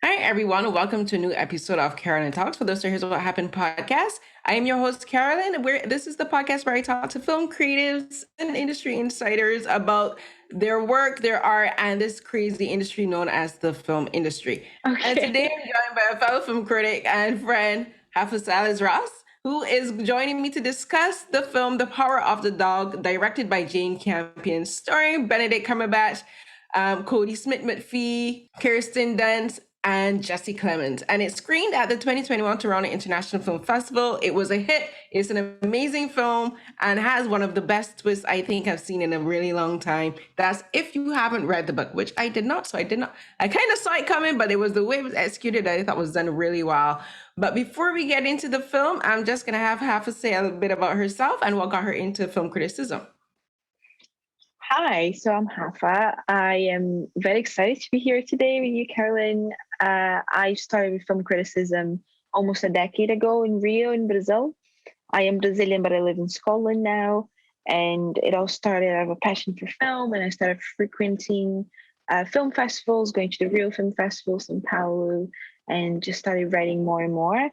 Hi, everyone. Welcome to a new episode of Carolyn Talks. For those who Here's What Happened podcast. I am your host, Carolyn. This is the podcast where I talk to film creatives and industry insiders about their work, their art, and this crazy industry known as the film industry. And Okay. today I'm joined by a fellow film critic and friend, Rafaela Sales Ross, who is joining me to discuss the film The Power of the Dog, directed by Jane Campion, starring Benedict Cumberbatch, Kodie, Smit-McPhee, Kirsten, Dunst, and Jesse Plemons. And it screened at the 2021 Toronto International Film Festival. It was a hit. It's an amazing film and has one of the best twists I think I've seen in a really long time. That's if you haven't read the book, which I did not. So I did not. I kind of saw it coming, but it was the way it was executed that I thought was done really well. But before we get into the film, I'm just going to have Hafa say a little bit about herself and what got her into film criticism. Hi, so I'm Hafa. I am very excited to be here today with you, Carolyn. I started with film criticism almost a decade ago in Rio, in Brazil. I am Brazilian, but I live in Scotland now. And it all started out of a passion for film, and I started frequenting film festivals, going to the Rio Film Festival, São Paulo, and just started writing more and more.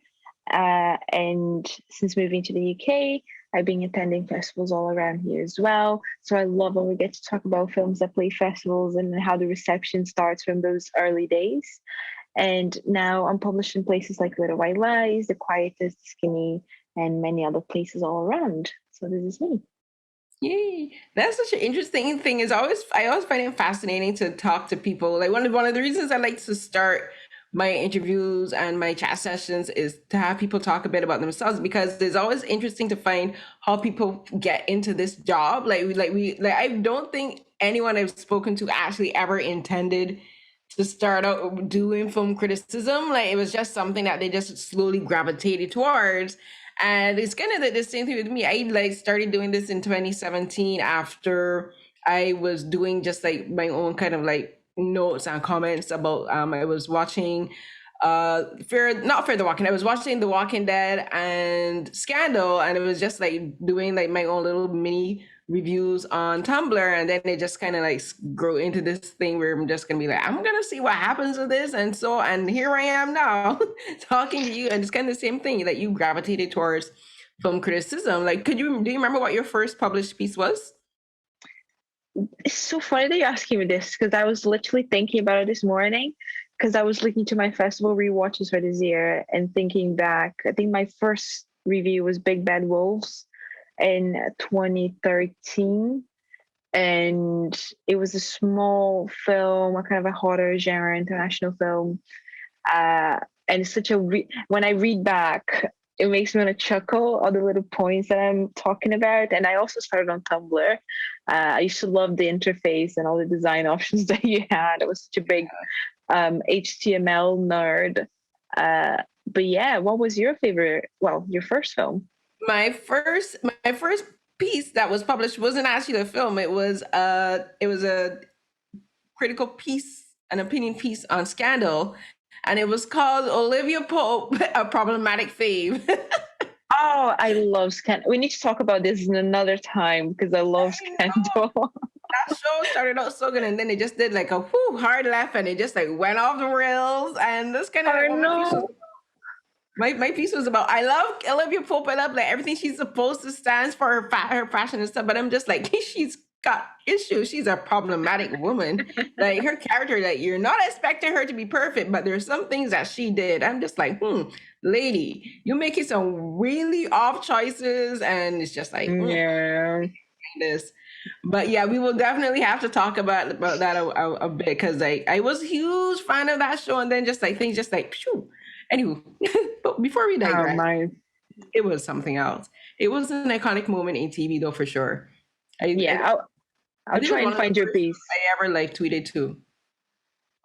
And since moving to the UK, I've been attending festivals all around here as well. So I love when we get to talk about films that play festivals and how the reception starts from those early days. And now I'm published in places like Little White Lies, The Quietest, Skinny, and many other places all around. So this is me. Yay. That's such an interesting thing. I always find it fascinating to talk to people. Like one of the reasons I like to start my interviews and my chat sessions is to have people talk a bit about themselves, because it's always interesting to find how people get into this job. I don't think anyone I've spoken to actually ever intended to start out doing film criticism. Like it was just something that they just slowly gravitated towards. And it's kind of the same thing with me. I started doing this in 2017 after I was doing just like my own kind of like notes and comments about I was watching Fear the Walking. I was watching The Walking Dead and Scandal, and it was just like doing like my own little mini reviews on Tumblr, and then it just kind of like grow into this thing where I'm just gonna be like, I'm gonna see what happens with this, and here I am now talking to you, and it's kind of the same thing that you gravitated towards film criticism. Like, do you remember what your first published piece was? It's so funny that you're asking me this because I was literally thinking about it this morning because I was looking to my festival rewatches for this year and thinking back. I think my first review was Big Bad Wolves in 2013. And it was a small film, a kind of a horror genre, international film. And it's such a when I read back, it makes me want to chuckle all the little points that I'm talking about. And I also started on Tumblr. I used to love the interface and all the design options that you had. I was such a big HTML nerd. But yeah, what was your favorite? Well, your first film? My first piece that was published wasn't actually a film. It was a critical piece, an opinion piece on Scandal, and it was called Olivia Pope, a problematic fave. Oh, I love Scandal. We need to talk about this in another time because I love Scandal. That show started out so good, and then it just did like a hard left, and it just like went off the rails. And this kind of like Oh no. my piece was about. I love Olivia Pope. I love like everything she's supposed to stand for, her fashion and stuff. But I'm just like, she's got issues. She's a problematic woman. Like her character, like you're not expecting her to be perfect, but there's some things that she did. I'm just like, lady, you're making some really off choices, and it's just like, Yeah. this. But yeah, we will definitely have to talk about that a bit, because I was a huge fan of that show, and then just like things just like phew. Anywho, but before we Oh digress, my. it was something else. It was an iconic moment in TV though, for sure. Yeah, I'll think it was try one and of the find your first piece. I ever like tweeted too.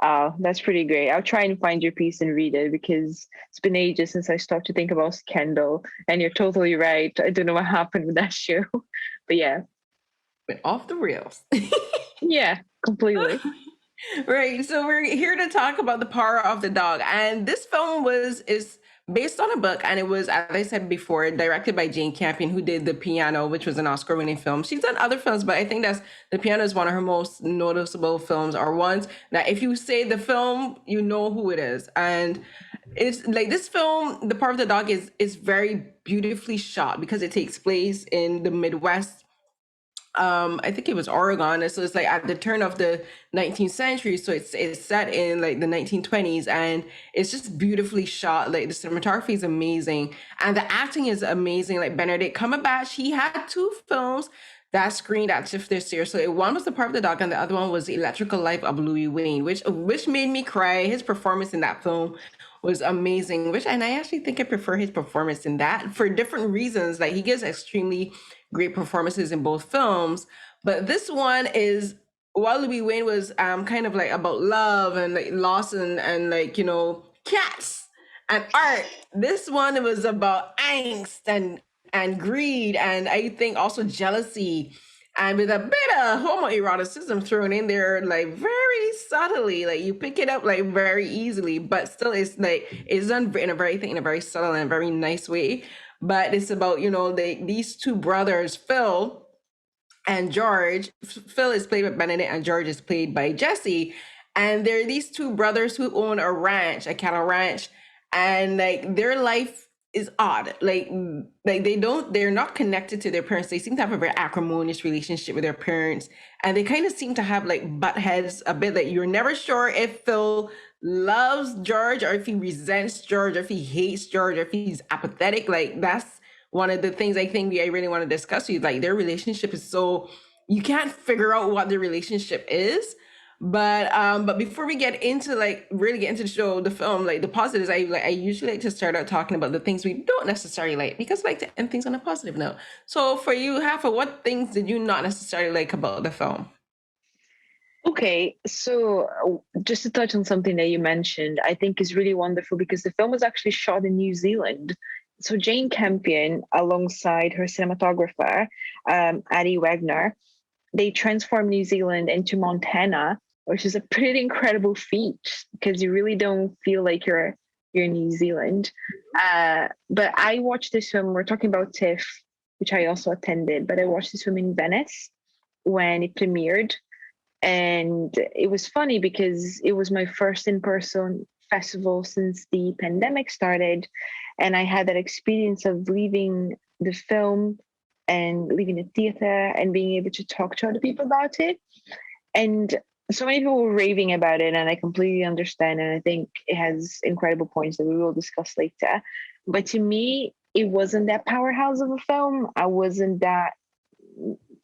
Oh, that's pretty great. I'll try and find your piece and read it because it's been ages since I stopped to think about Scandal. And you're totally right. I don't know what happened with that show. But yeah. Went off the rails. Yeah, completely. Right. So we're here to talk about The Power of the Dog. And this film is based on a book, and it was, as I said before, directed by Jane Campion, who did The Piano, which was an Oscar-winning film. She's done other films, but I think that's The Piano is one of her most noticeable films, or ones that if you say the film, you know who it is. And it's like this film, The Part of the Dog, is very beautifully shot because it takes place in the Midwest. I think it was Oregon. So it's like at the turn of the 19th century. So it's set in like the 1920s, and it's just beautifully shot. Like the cinematography is amazing and the acting is amazing. Like Benedict Cumberbatch, he had two films that screened at Tiff this year. So one was The Part of the Dog, and the other one was The Electrical Life of Louis Wayne, which made me cry. His performance in that film was amazing, and I actually think I prefer his performance in that for different reasons. Like he gives extremely great performances in both films, but this one is, while Louis Wayne was kind of like about love and like loss and like, cats and art, this one was about angst and greed, and I think also jealousy, and with a bit of homoeroticism thrown in there, like very subtly. Like you pick it up like very easily, but still it's done in a very subtle and very nice way. But it's about, these two brothers, Phil and George. Phil is played by Benedict and George is played by Jesse. And they're these two brothers who own a ranch, a cattle ranch, and like their life is odd. Like they're not connected to their parents. They seem to have a very acrimonious relationship with their parents. And they kind of seem to have like butt heads a bit. Like you're never sure if Phil loves George or if he resents George, or if he hates George, or if he's apathetic. Like that's one of the things I think I really want to discuss with you. Like their relationship is so, you can't figure out what the relationship is. But before we get into like really get into the show, the film, like the positives, I usually like to start out talking about the things we don't necessarily like, because I like to end things on a positive note. So for you, Hafa, what things did you not necessarily like about the film? Okay, so just to touch on something that you mentioned, I think is really wonderful because the film was actually shot in New Zealand. So Jane Campion, alongside her cinematographer, Addie Wagner, they transformed New Zealand into Montana, which is a pretty incredible feat because you really don't feel like you're in New Zealand. But I watched this film. We're talking about Tiff, which I also attended, but I watched this film in Venice when it premiered. And it was funny because it was my first in-person festival since the pandemic started. And I had that experience of leaving the film and leaving the theater and being able to talk to other people about it. And so many people were raving about it, and I completely understand. And I think it has incredible points that we will discuss later. But to me, it wasn't that powerhouse of a film. I wasn't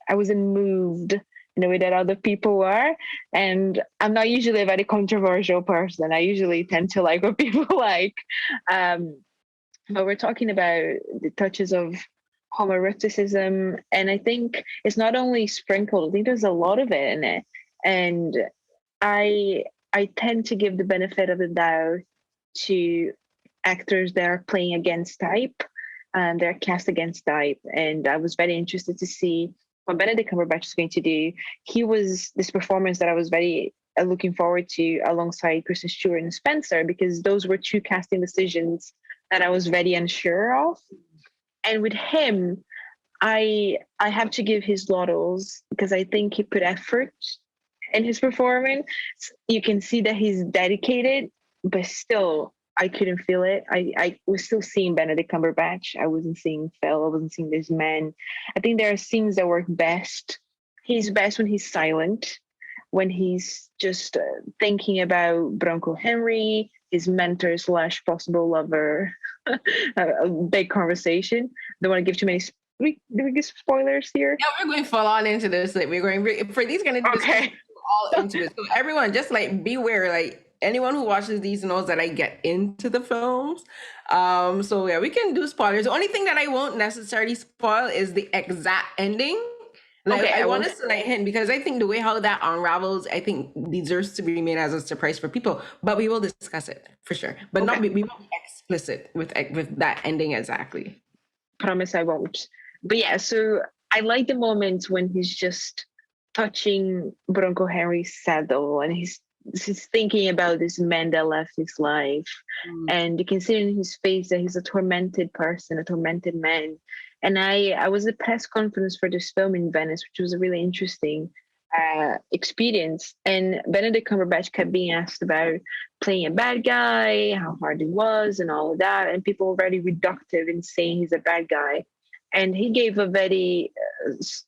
moved in the way that other people were. And I'm not usually a very controversial person. I usually tend to like what people like. But we're talking about the touches of homoeroticism, and I think it's not only sprinkled, I think there's a lot of it in it. And I tend to give the benefit of the doubt to actors that are playing against type, and they're cast against type. And I was very interested to see what Benedict Cumberbatch is going to do. He was this performance that I was very looking forward to alongside Kristen Stewart and Spencer, because those were two casting decisions that I was very unsure of. And with him, I have to give his laurels because I think he put effort in his performance. You can see that he's dedicated, but still, I couldn't feel it. I was still seeing Benedict Cumberbatch. I wasn't seeing Phil. I wasn't seeing this man. I think there are scenes that work best. He's best when he's silent, when he's just thinking about Bronco Henry, his mentor / possible lover. A big conversation. Don't want to give too many. Do we give spoilers here? Yeah, we're going full on into this. Like we're going for these kind of okay. All into it. So everyone, just like beware. Like anyone who watches these knows that I get into the films. So yeah, we can do spoilers. The only thing that I won't necessarily spoil is the exact ending. Like okay, I want to like hint, because I think the way how that unravels, I think deserves to be made as a surprise for people. But we will discuss it for sure. But we won't be explicit with that ending exactly. Promise I won't. But yeah, so I like the moment when he's just touching Bronco Henry's saddle and he's he's thinking about this man that left his life, and you can see in his face that he's a tormented person, a tormented man. And I was at a press conference for this film in Venice, which was a really interesting experience. And Benedict Cumberbatch kept being asked about playing a bad guy, how hard it was, and all of that. And people were very reductive in saying he's a bad guy. And he gave a very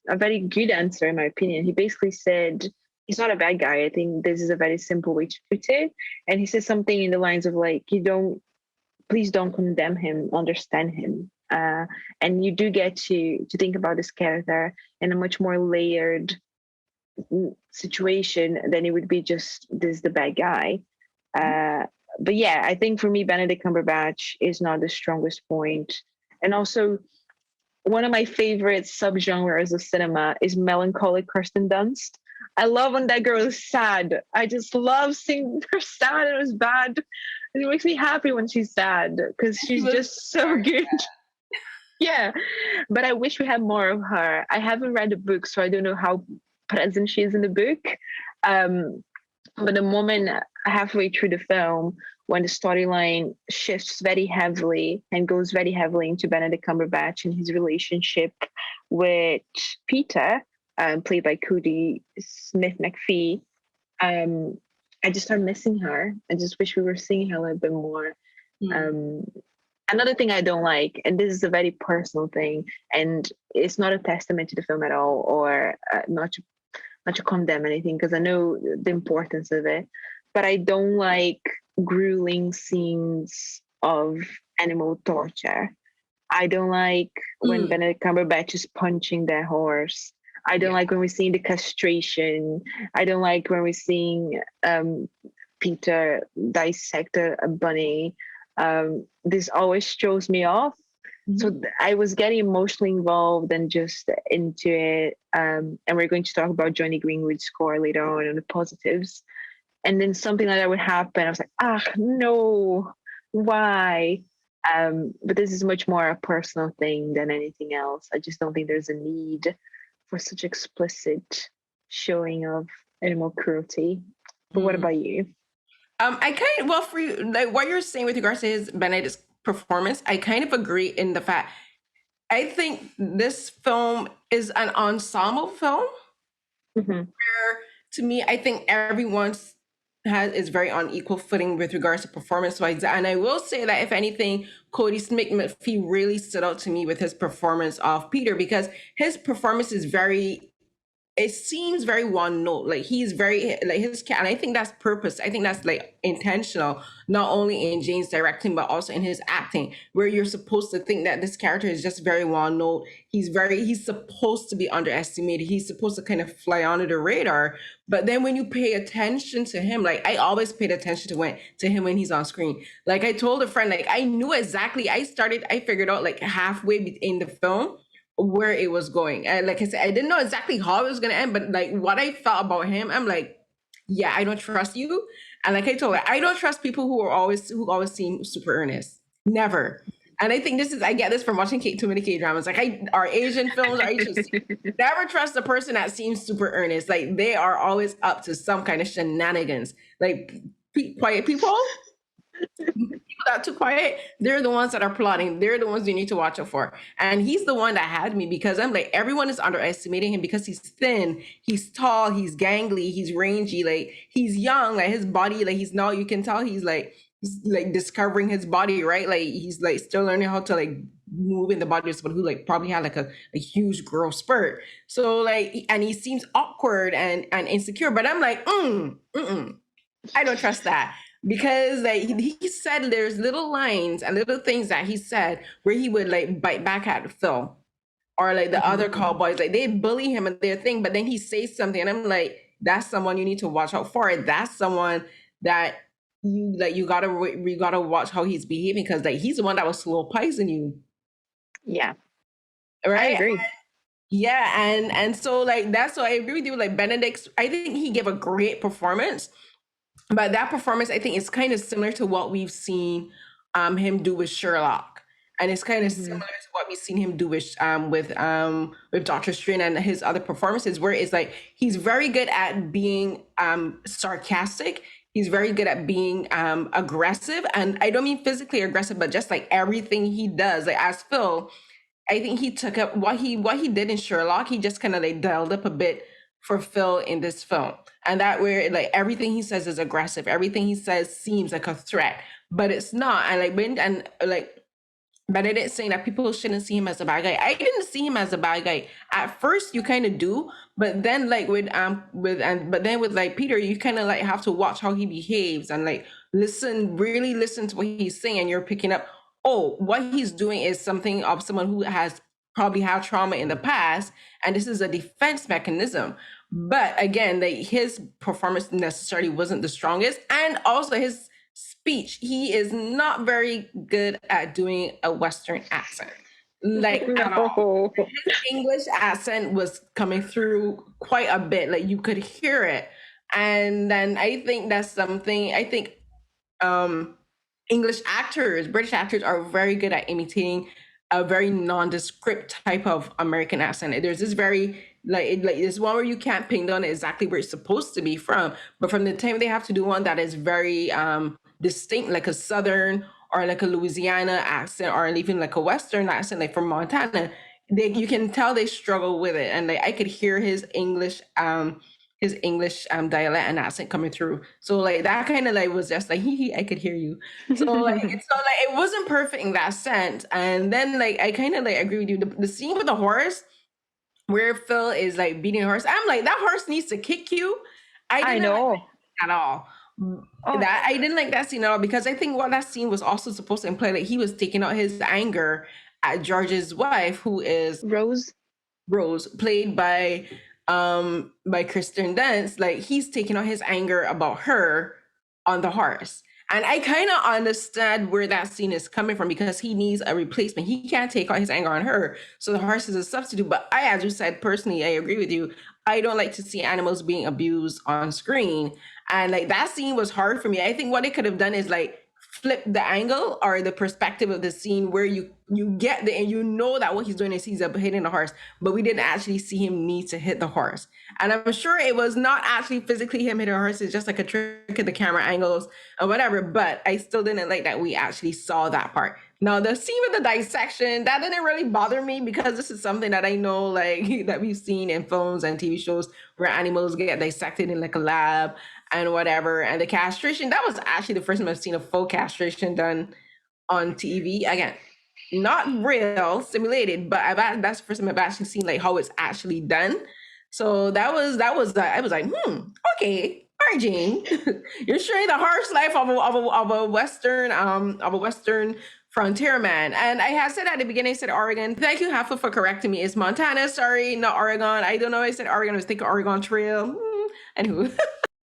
good answer, in my opinion. He basically said he's not a bad guy. I think this is a very simple way to put it. And he says something in the lines of like, please don't condemn him, understand him. And you do get to think about this character in a much more layered situation than it would be just this the bad guy. But yeah, I think for me, Benedict Cumberbatch is not the strongest point. And also, one of my favorite subgenres of cinema is melancholic Kirsten Dunst. I love when that girl is sad. I just love seeing her sad. It was bad. It makes me happy when she's sad because she's just so good. Yeah, but I wish we had more of her. I haven't read the book, so I don't know how present she is in the book. But the moment halfway through the film, when the storyline shifts very heavily and goes very heavily into Benedict Cumberbatch and his relationship with Peter, played by Kodie Smit-McPhee, I just start missing her. I just wish we were seeing her a little bit more. Another thing I don't like, and this is a very personal thing, and it's not a testament to the film at all, or not to condemn anything, because I know the importance of it, but I don't like grueling scenes of animal torture. I don't like when Benedict Cumberbatch is punching their horse. I don't like when we're seeing the castration. I don't like when we're seeing Peter dissect a bunny. This always throws me off. So I was getting emotionally involved and just into it. And we're going to talk about Johnny Greenwood's score later on the positives. And then something like that would happen. I was like, no, why? But this is much more a personal thing than anything else. I just don't think there's a need for such explicit showing of animal cruelty. But what about you? For you, like what you're saying with regards to his Benedict's performance, I kind of agree in the fact I think this film is an ensemble film where, to me, I think everyone's is very on equal footing with regards to performance wise. And I will say that if anything, Kodie Smit-McPhee really stood out to me with his performance of Peter, because his performance is it seems very one note. Like he's very like his cat, and I think that's purpose. I think that's like intentional, not only in Jane's directing but also in his acting, where you're supposed to think that this character is just very one note. He's supposed to be underestimated. He's supposed to kind of fly under the radar. But then when you pay attention to him, like I always paid attention to him when he's on screen. Like I told a friend, like I knew exactly. I figured out like halfway in the film where it was going. And like I said, I didn't know exactly how it was going to end, but like what I felt about him, I'm like, yeah, I don't trust you. And like I told her, I don't trust people who always seem super earnest. Never. And I think I get this from watching too many K-dramas. Like our Asian films, I just never trust a person that seems super earnest. Like they are always up to some kind of shenanigans. Like quiet people that too quiet, they're the ones that are plotting. They're the ones you need to watch out for. And he's the one that had me, because I'm like, everyone is underestimating him because he's thin, he's tall, he's gangly, he's rangy, like he's young, like his body, like you can tell he's like discovering his body, right? Like he's like still learning how to like move in the body of someone who like probably had like a huge growth spurt. So like, and he seems awkward and insecure, but I'm like, I don't trust that. Because like he said there's little lines and little things that he said where he would like bite back at Phil or like the other cowboys, like they bully him and their thing, but then he says something and I'm like, that's someone you need to watch out for. That's someone that you gotta watch how he's behaving, because like he's the one that was slow poison you. Yeah. Right. I agree. And so like that's why I agree with you. Like Benedict, I think he gave a great performance. But that performance, I think, is kind of similar to what we've seen him do with Sherlock. and it's kind of similar to what we've seen him do with Doctor Strange and his other performances, where it's like he's very good at being sarcastic. He's very good at being aggressive, and I don't mean physically aggressive, but just like everything he does. Like as Phil, I think he took up what he did in Sherlock. He just kind of like dialed up a bit for Phil in this film, and that where like everything he says is aggressive. Everything he says seems like a threat, but it's not. And like Benedict saying that people shouldn't see him as a bad guy. I didn't see him as a bad guy. At first you kind of do, but then like but then with like Peter, you kind of like have to watch how he behaves and like really listen to what he's saying, and you're picking up, oh, what he's doing is something of someone who has probably had trauma in the past, and this is a defense mechanism. But again, like his performance necessarily wasn't the strongest, and also his speech, he is not very good at doing a Western accent, like at all. His English accent was coming through quite a bit, like you could hear it. And then I think that's something, I think British actors are very good at imitating a very nondescript type of American accent. There's this very like this one where you can't pin down exactly where it's supposed to be from, but from the time they have to do one that is very distinct, like a Southern or like a Louisiana accent, or even like a Western accent, like from Montana, you can tell they struggle with it, and like I could hear his English dialect and accent coming through. So like that kind of like was just like I could hear you. So like it wasn't perfect in that sense. And then like I kind of like agree with you. The scene with the horse where Phil is like beating a horse, I'm like, that horse needs to kick you. I know. Like at all. That I didn't like that scene at all, because I think what that scene was also supposed to imply, like he was taking out his anger at George's wife, who is Rose, played by Kirsten Dunst. Like he's taking out his anger about her on the horse. And I kind of understand where that scene is coming from, because he needs a replacement. He can't take out his anger on her, so the horse is a substitute. But as you said, personally, I agree with you. I don't like to see animals being abused on screen. And like that scene was hard for me. I think what they could have done is like flip the angle or the perspective of the scene where you get and you know that what he's doing is he's hitting the horse, but we didn't actually see him need to hit the horse. And I'm sure it was not actually physically him hitting the horse. It's just like a trick of the camera angles or whatever. But I still didn't like that we actually saw that part. Now the scene with the dissection, that didn't really bother me, because this is something that I know like that we've seen in films and TV shows where animals get dissected in like a lab and whatever. And the castration, that was actually the first time I've seen a full castration done on TV. Again, not real, simulated, but that's the first time I've actually seen like how it's actually done. So that was I was like, okay, all right, Jane, you're showing the harsh life of a Western frontier man. And I had said at the beginning, I said Oregon. Thank you, Hafa, for correcting me. It's Montana. Sorry, not Oregon. I don't know. I said Oregon. I was thinking Oregon Trail. Anywho.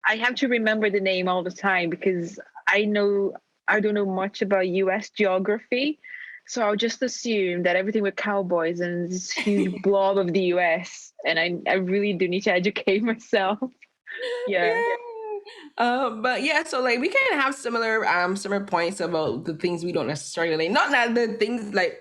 I have to remember the name all the time, because I don't know much about US geography. So I'll just assume that everything with cowboys and this huge blob of the US. And I really do need to educate myself. Yeah. But yeah, so like we kind of have similar points about the things we don't necessarily like. Not that the things like,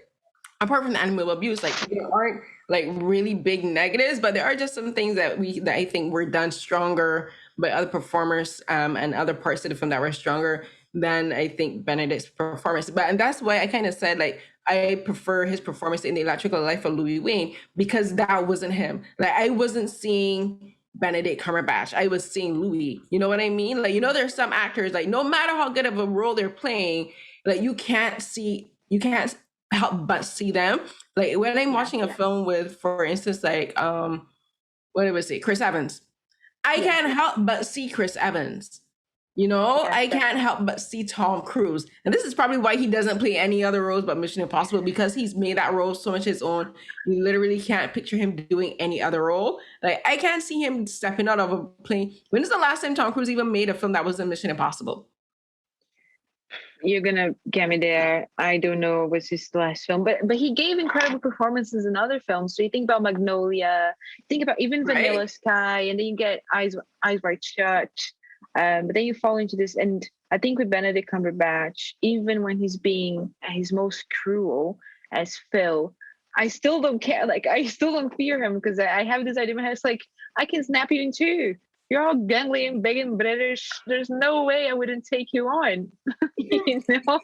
apart from the animal abuse, like there aren't like really big negatives, but there are just some things that I think were done stronger by other performers and other parts of the film that were stronger than I think Benedict's performance. And that's why I kind of said like I prefer his performance in The Electrical Life of Louis Wayne, because that wasn't him. Like I wasn't seeing Benedict Cumberbatch, I was seeing Louis. You know what I mean? Like, you know, there's some actors, like no matter how good of a role they're playing, like you can't help but see them. Like when I'm watching a film with, for instance, like what did we say, Chris Evans, I can't help but see Chris Evans. You know, I can't help but see Tom Cruise. And this is probably why he doesn't play any other roles but Mission Impossible, because he's made that role so much his own. You literally can't picture him doing any other role. Like, I can't see him stepping out of a plane. When is the last time Tom Cruise even made a film that was in Mission Impossible? You're going to get me there. I don't know what's his last film, but he gave incredible performances in other films. So you think about Magnolia, think about even Vanilla Sky, and then you get Eyes Wide Shut. But then you fall into this, and I think with Benedict Cumberbatch, even when he's being at his most cruel as Phil, I still don't care. Like, I still don't fear him because I have this idea in my head. It's like, I can snap you in two. You're all gangly and big and British. There's no way I wouldn't take you on. You know?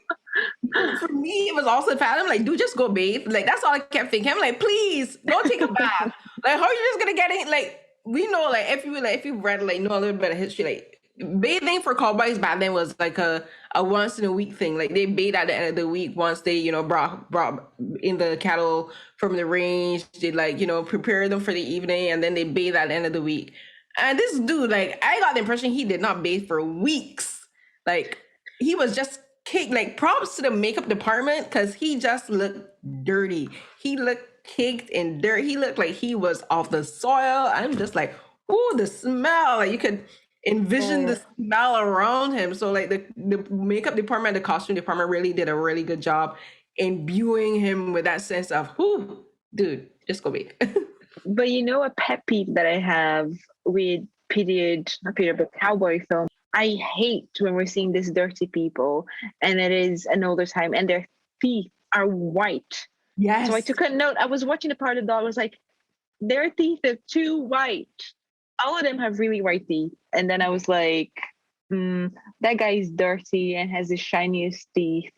For me, it was also the fact I'm like, dude, just go bathe. Like, that's all I kept thinking. I'm like, please go take a bath. Like, how are you just gonna get in? Like, we know, like if you've read like know a little bit of history, like bathing for cowboys back then was like a once in a week thing. Like they bathe at the end of the week once they, brought in the cattle from the range. They like, prepare them for the evening and then they bathe at the end of the week. And this dude, like, I got the impression he did not bathe for weeks. Like he was just caked. Like props to the makeup department because he just looked dirty. He looked caked in dirt. He looked like he was off the soil. I'm just like, ooh, the smell. Like you could envision the smell around him. So like the makeup department, the costume department really did a really good job imbuing him with that sense of, whoo, dude, just go big. But a pet peeve that I have with not period, but cowboy film, I hate when we're seeing these dirty people and it is an older time and their teeth are white. Yes. So I took a note. I was watching the part of the dog. I was like, their teeth are too white. All of them have really white teeth. And then I was like, that guy is dirty and has the shiniest teeth.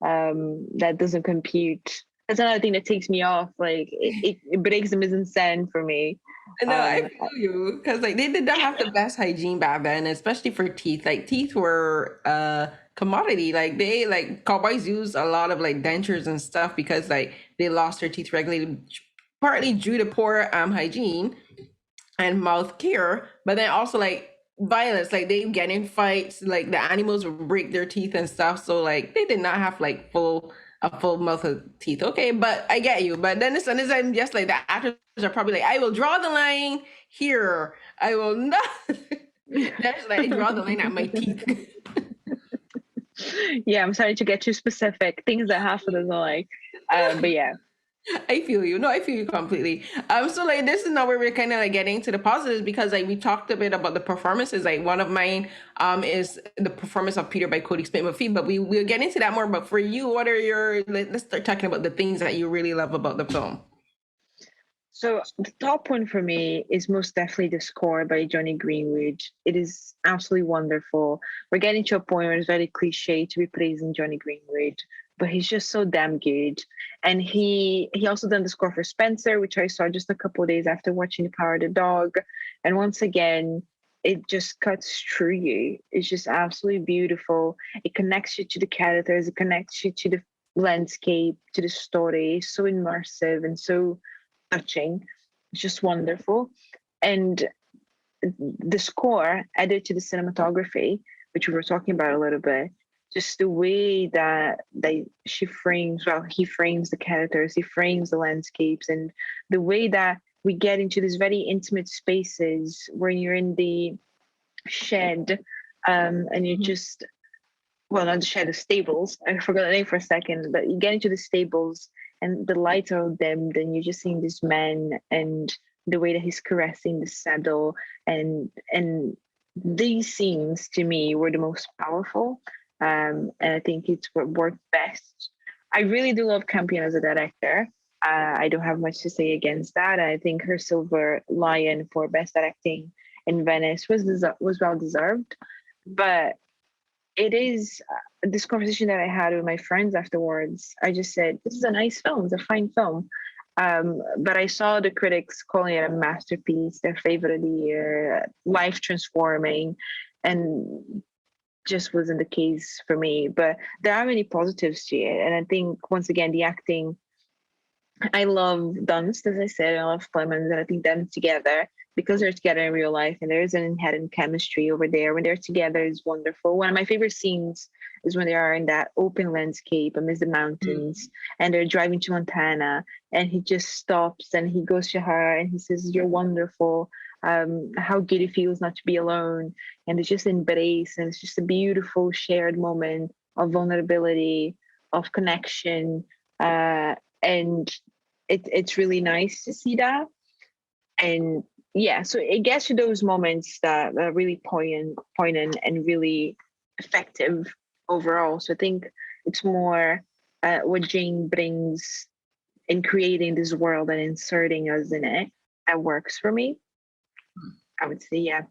That doesn't compute. That's another thing that takes me off. Like it breaks the mise-en-scène for me. No, I feel you because like they did not have the best hygiene back then, especially for teeth. Like teeth were a commodity. Like cowboys use a lot of like dentures and stuff because like they lost their teeth regularly, partly due to poor hygiene and mouth care, but then also like violence. Like they get in fights. Like the animals would break their teeth and stuff. So like they did not have like a full mouth of teeth. Okay, but I get you. But then as soon as I'm just like the actors are probably like, I will draw the line here. I will not. That's like I draw the line at my teeth. Yeah, I'm sorry to get too specific. Things that half of us are like, but yeah. I feel you. No, I feel you completely. So like this is now where we're kind of like getting to the positives because like we talked a bit about the performances. Like one of mine is the performance of Peter by Kodie Smit-McPhee, but we'll get into that more. But for you, what are let's start talking about the things that you really love about the film. So the top one for me is most definitely the score by Jonny Greenwood. It is absolutely wonderful. We're getting to a point where it's very cliche to be praising Jonny Greenwood, but he's just so damn good. And he also done the score for Spencer, which I saw just a couple of days after watching The Power of the Dog. And once again, it just cuts through you. It's just absolutely beautiful. It connects you to the characters. It connects you to the landscape, to the story. It's so immersive and so touching. It's just wonderful. And the score added to the cinematography, which we were talking about a little bit, just the way that he frames the characters, he frames the landscapes, and the way that we get into these very intimate spaces where you're in the shed and you're just, well, not the shed, the stables. I forgot the name for a second, but you get into the stables and the lights are dimmed and you're just seeing this man and the way that he's caressing the saddle, and these scenes to me were the most powerful. And I think it's what worked best. I really do love Campion as a director. I don't have much to say against that. I think her Silver Lion for Best Directing in Venice was well deserved. But it is this conversation that I had with my friends afterwards. I just said, this is a nice film. It's a fine film. But I saw the critics calling it a masterpiece, their favorite of the year, life transforming, and just wasn't the case for me. But there are many positives to it. And I think, once again, the acting, I love Dunst, as I said, I love Plemons, and I think them together, because they're together in real life and there's an inherent chemistry over there. When they're together is wonderful. One of my favorite scenes is when they are in that open landscape amidst the mountains and they're driving to Montana, and he just stops and he goes to her and he says, "You're wonderful. How good it feels not to be alone." And it's just embrace, and it's just a beautiful shared moment of vulnerability, of connection. And it's really nice to see that. And yeah, so it gets to those moments that are really poignant and really effective overall. So I think it's more what Jane brings in creating this world and inserting us in it that works for me. I would say, yeah.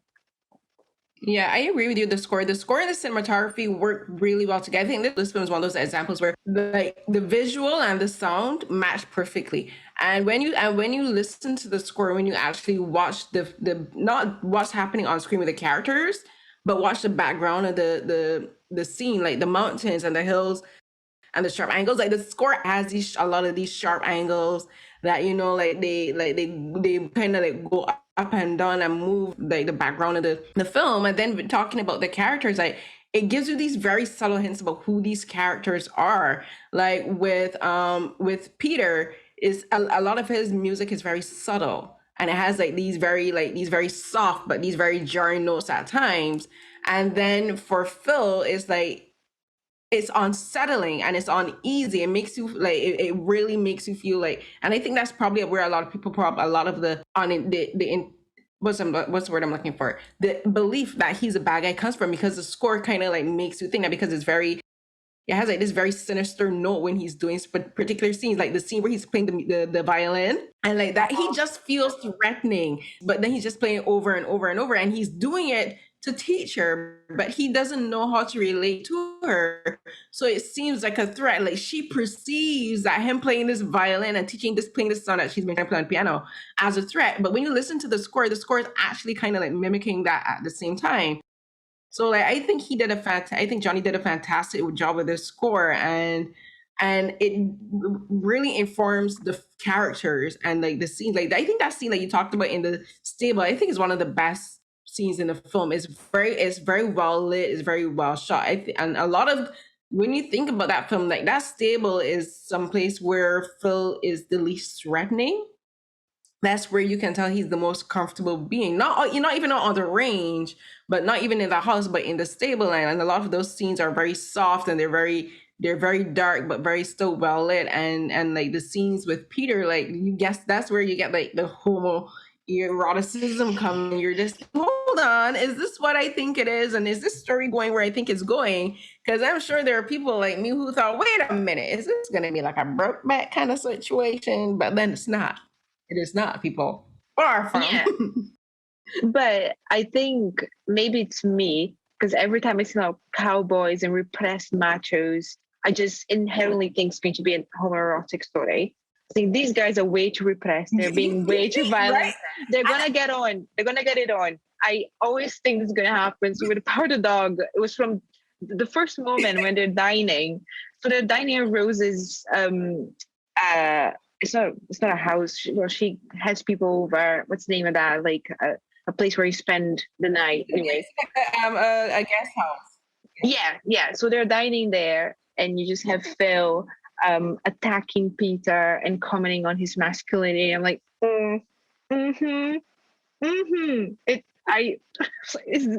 Yeah, I agree with you. The score and the cinematography work really well together. I think this film is one of those examples where the visual and the sound match perfectly. And when you listen to the score, when you actually watch the not what's happening on screen with the characters, but watch the background of the scene, like the mountains and the hills and the sharp angles. Like the score has a lot of these sharp angles that they kind of like go up and down and move like the background of the film. And then talking about the characters, like it gives you these very subtle hints about who these characters are. Like with Peter, is a lot of his music is very subtle, and it has these very soft but these very jarring notes at times. And then for Phil, it's unsettling and it's uneasy. It makes you it really makes you feel like, and I think that's probably where a lot of people a lot of what's the word I'm looking for, the belief that he's a bad guy comes from, because the score kind of makes you think that, because it has this very sinister note when he's doing particular scenes, like the scene where he's playing the violin, and like that he just feels threatening, but then he's just playing over and over and over, and he's doing it to teach her, but he doesn't know how to relate to her. So it seems like a threat. Like she perceives that him playing this violin and playing this song that she's been trying to play on piano as a threat. But when you listen to the score is actually kind of mimicking that at the same time. So I think I think Johnny did a fantastic job with this score, and it really informs the characters and the scene. Like I think that scene that you talked about in the stable, I think is one of the best scenes in the film. It's very well lit, it's very well shot. And a lot of, when you think about that film, like that stable is someplace where Phil is the least threatening. That's where you can tell he's the most comfortable being. Not even on the range, but not even in the house, but in the stable. And a lot of those scenes are very soft, and they're very dark, but very still well lit. And like the scenes with Peter, like you guess that's where you get like the homo eroticism coming. You're just, hold on, is this what I think it is? And is this story going where I think it's going? Because I'm sure there are people like me who thought, wait a minute, is this going to be like a Brokeback kind of situation? But then it's not. It is not, people. Far from. Yeah. But I think maybe it's me, because every time I see cowboys and repressed machos, I just inherently think it's going to be a homoerotic story. I think these guys are way too repressed. They're being way too violent. Right? They're gonna get on. They're gonna get it on. I always think this is gonna happen. So with Powder Dog, it was from the first moment when they're dining. So they're dining at Rose's it's not a house. She has people over. What's the name of that? Like a place where you spend the night. Anyway, a guest house. Yeah. So they're dining there, and you just have Phil attacking Peter and commenting on his masculinity. I'm like, this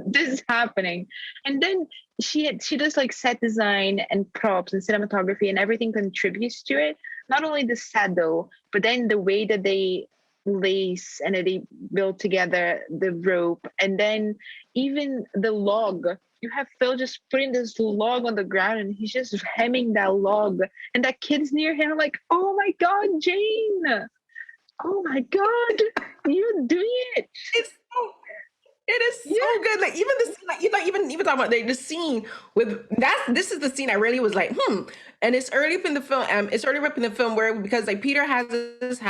is happening. And then she does like set design and props and cinematography, and everything contributes to it. Not only the saddle, but then the way that they lace and that they build together the rope, and then even the log. You have Phil just putting this log on the ground, and he's just hemming that log, and that kid's near him. I'm like, oh my God, Jane! Oh my God, you're doing it! It is so good. Like even the scene, like you not even talking about the scene with that. This is the scene I really was like, And it's early up in the film. It's early up in the film where, because like Peter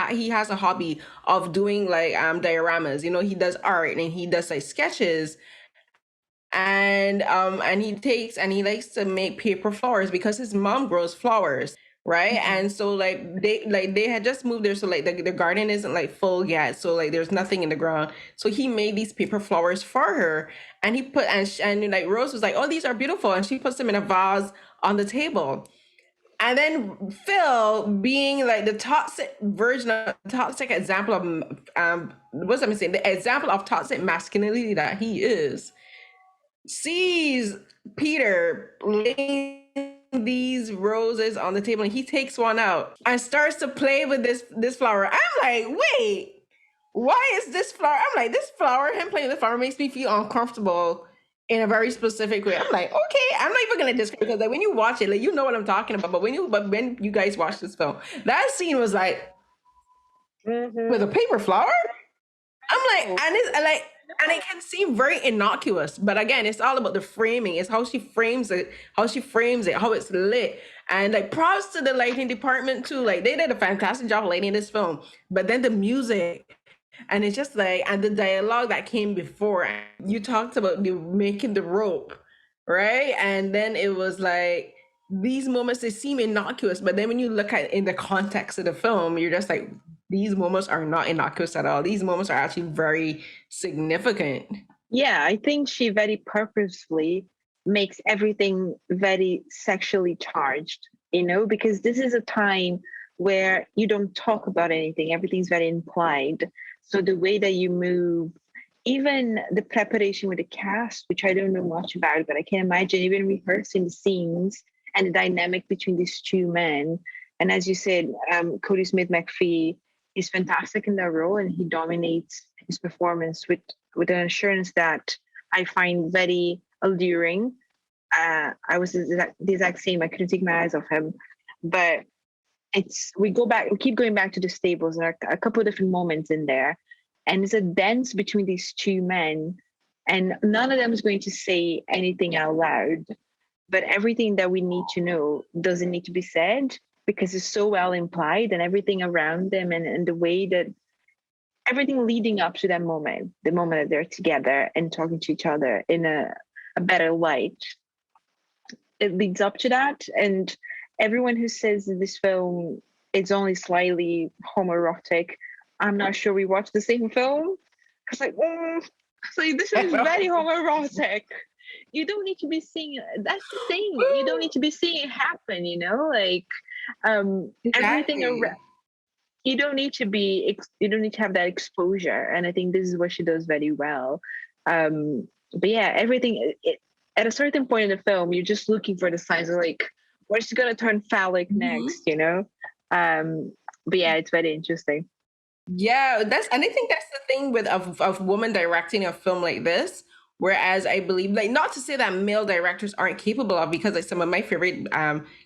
he has a hobby of doing like dioramas. He does art and he does like sketches. And he likes to make paper flowers because his mom grows flowers. Right. Mm-hmm. And so they had just moved there. So like the garden isn't like full yet. So like there's nothing in the ground. So he made these paper flowers for her, and he put, and like Rose was like, oh, these are beautiful. And she puts them in a vase on the table. And then Phil, being like the toxic example of, what's I saying? The example of toxic masculinity that he is, sees Peter laying these roses on the table, and he takes one out and starts to play with this flower. I'm like, wait, why is this flower? I'm like, this flower, him playing the flower makes me feel uncomfortable in a very specific way. I'm like, okay, I'm not even gonna describe, because like when you watch it, like you know what I'm talking about. But when you guys watch this film, that scene was like with a paper flower. I'm like, and it's like, and it can seem very innocuous, but again, it's all about the framing. It's how she frames it, how it's lit. And like props to the lighting department too. Like they did a fantastic job lighting this film. But then the music, and it's just like, and the dialogue that came before. You talked about making the rope, right? And then it was like these moments, they seem innocuous, but then when you look at in the context of the film, you're just like, these moments are not innocuous at all. These moments are actually very significant. Yeah, I think she very purposefully makes everything very sexually charged, because this is a time where you don't talk about anything, everything's very implied. So the way that you move, even the preparation with the cast, which I don't know much about, but I can imagine even rehearsing the scenes and the dynamic between these two men. And as you said, Kodie Smit-McPhee is fantastic in that role, and he dominates his performance with an assurance that I find very alluring. I was the exact same. I couldn't take my eyes off him, but we keep going back to the stables. There are a couple of different moments in there, and it's a dance between these two men, and none of them is going to say anything out loud, but everything that we need to know doesn't need to be said because it's so well implied, and everything around them and the way that everything leading up to that moment, the moment that they're together and talking to each other in a better light, it leads up to that. And everyone who says that this film is only slightly homoerotic, I'm not sure we watched the same film. It's like, this is very homoerotic. You don't need to be seeing, that's the thing. You don't need to be seeing it happen, everything around. You don't need to have that exposure. And I think this is what she does very well. But yeah, everything, at a certain point in the film, you're just looking for the signs of like, where's she going to turn phallic next, But yeah, it's very interesting. Yeah, and I think that's the thing with of women directing a film like this. Whereas I believe, like, not to say that male directors aren't capable of, because like some of my favorite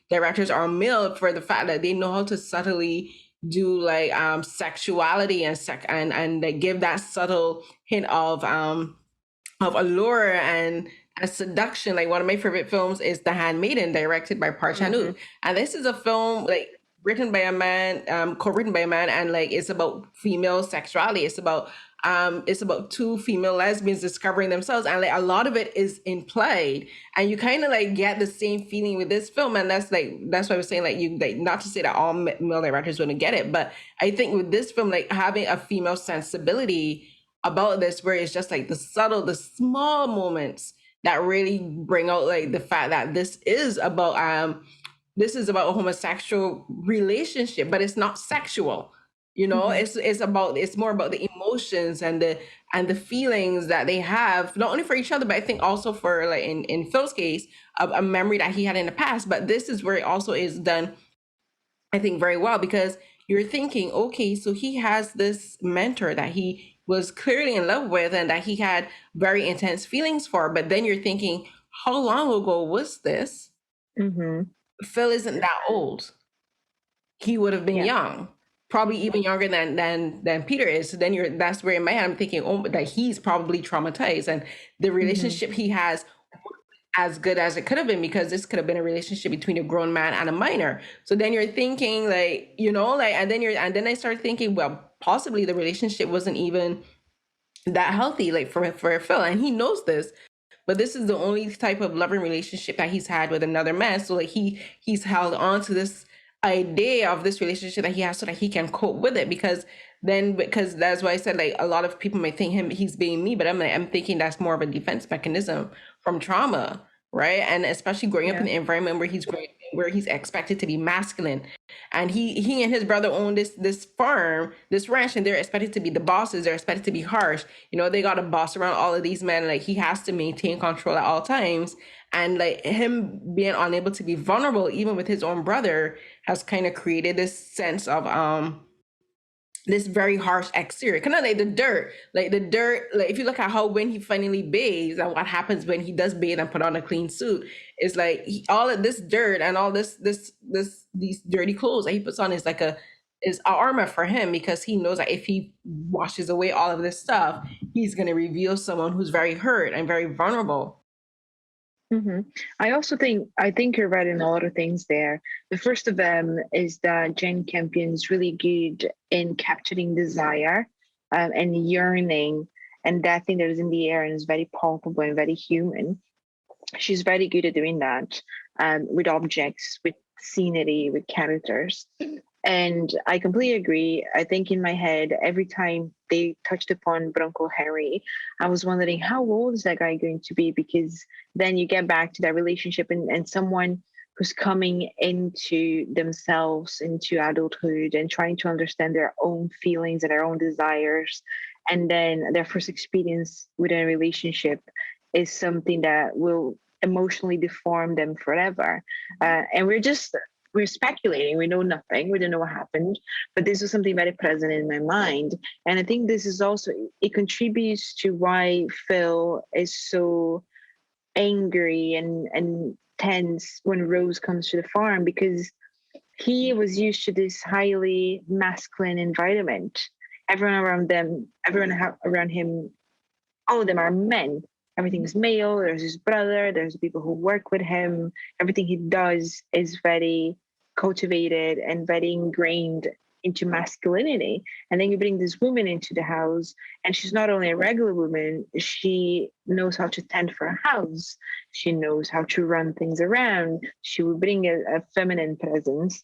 directors are male, for the fact that they know how to subtly do like sexuality and they give that subtle hint of allure and seduction. Like one of my favorite films is The Handmaiden, directed by Park Chan-wook, and this is a film like written by a man, co-written by a man, and like it's about female sexuality. It's about two female lesbians discovering themselves, and like a lot of it is implied, and you kind of like get the same feeling with this film. And that's why I was saying, like, you like, not to say that all male directors wouldn't get it, but I think with this film, like having a female sensibility about this, where it's just like the small moments that really bring out like the fact that this is about a homosexual relationship, but it's not sexual. It's more about the emotions and the feelings that they have, not only for each other, but I think also for, like, in Phil's case, a memory that he had in the past. But this is where it also is done, I think, very well, because you're thinking, okay, so he has this mentor that he was clearly in love with and that he had very intense feelings for, but then you're thinking, how long ago was this? Phil isn't that old. He would have been young, probably even younger than Peter is. So then that's where in my head I'm thinking, oh, that he's probably traumatized, and the relationship he has as good as it could have been, because this could have been a relationship between a grown man and a minor. So then you're thinking, like, and then I start thinking, well, possibly the relationship wasn't even that healthy, like for Phil, and he knows this. But this is the only type of loving relationship that he's had with another man. So like he's held on to this idea of this relationship that he has so that he can cope with it, because that's why I said, like, a lot of people may think he's being me, but I'm thinking that's more of a defense mechanism from trauma, right? And especially growing up in an environment where he's expected to be masculine, and he and his brother own this farm, this ranch, and they're expected to be the bosses. They're expected to be harsh. They got a boss around all of these men. Like, he has to maintain control at all times, and like him being unable to be vulnerable even with his own brother has kind of created this sense of this very harsh exterior, kind of like the dirt. Like if you look at how when he finally bathes and what happens when he does bathe and put on a clean suit, it's like all of this dirt and all these dirty clothes that he puts on is armor for him, because he knows that if he washes away all of this stuff, he's going to reveal someone who's very hurt and very vulnerable. Mm-hmm. I think you're right in a lot of things there. The first of them is that Jane Campion is really good in capturing desire and yearning, and that thing that is in the air and is very palpable and very human. She's very good at doing that with objects, with scenery, with characters. And I completely agree. I think in my head, every time they touched upon Bronco Henry, I was wondering how old is that guy going to be? Because then you get back to that relationship and someone who's coming into themselves, into adulthood, and trying to understand their own feelings and their own desires. And then their first experience with a relationship is something that will emotionally deform them forever. And we're speculating. We know nothing. We don't know what happened, but this was something very present in my mind. And I think this is also, it contributes to why Phil is so angry and tense when Rose comes to the farm, because he was used to this highly masculine environment. Everyone around him, all of them are men. Everything's male. There's his brother. There's people who work with him. Everything he does is very cultivated and very ingrained into masculinity. And then you bring this woman into the house, and she's not only a regular woman, she knows how to tend for a house. She knows how to run things around. She will bring a feminine presence.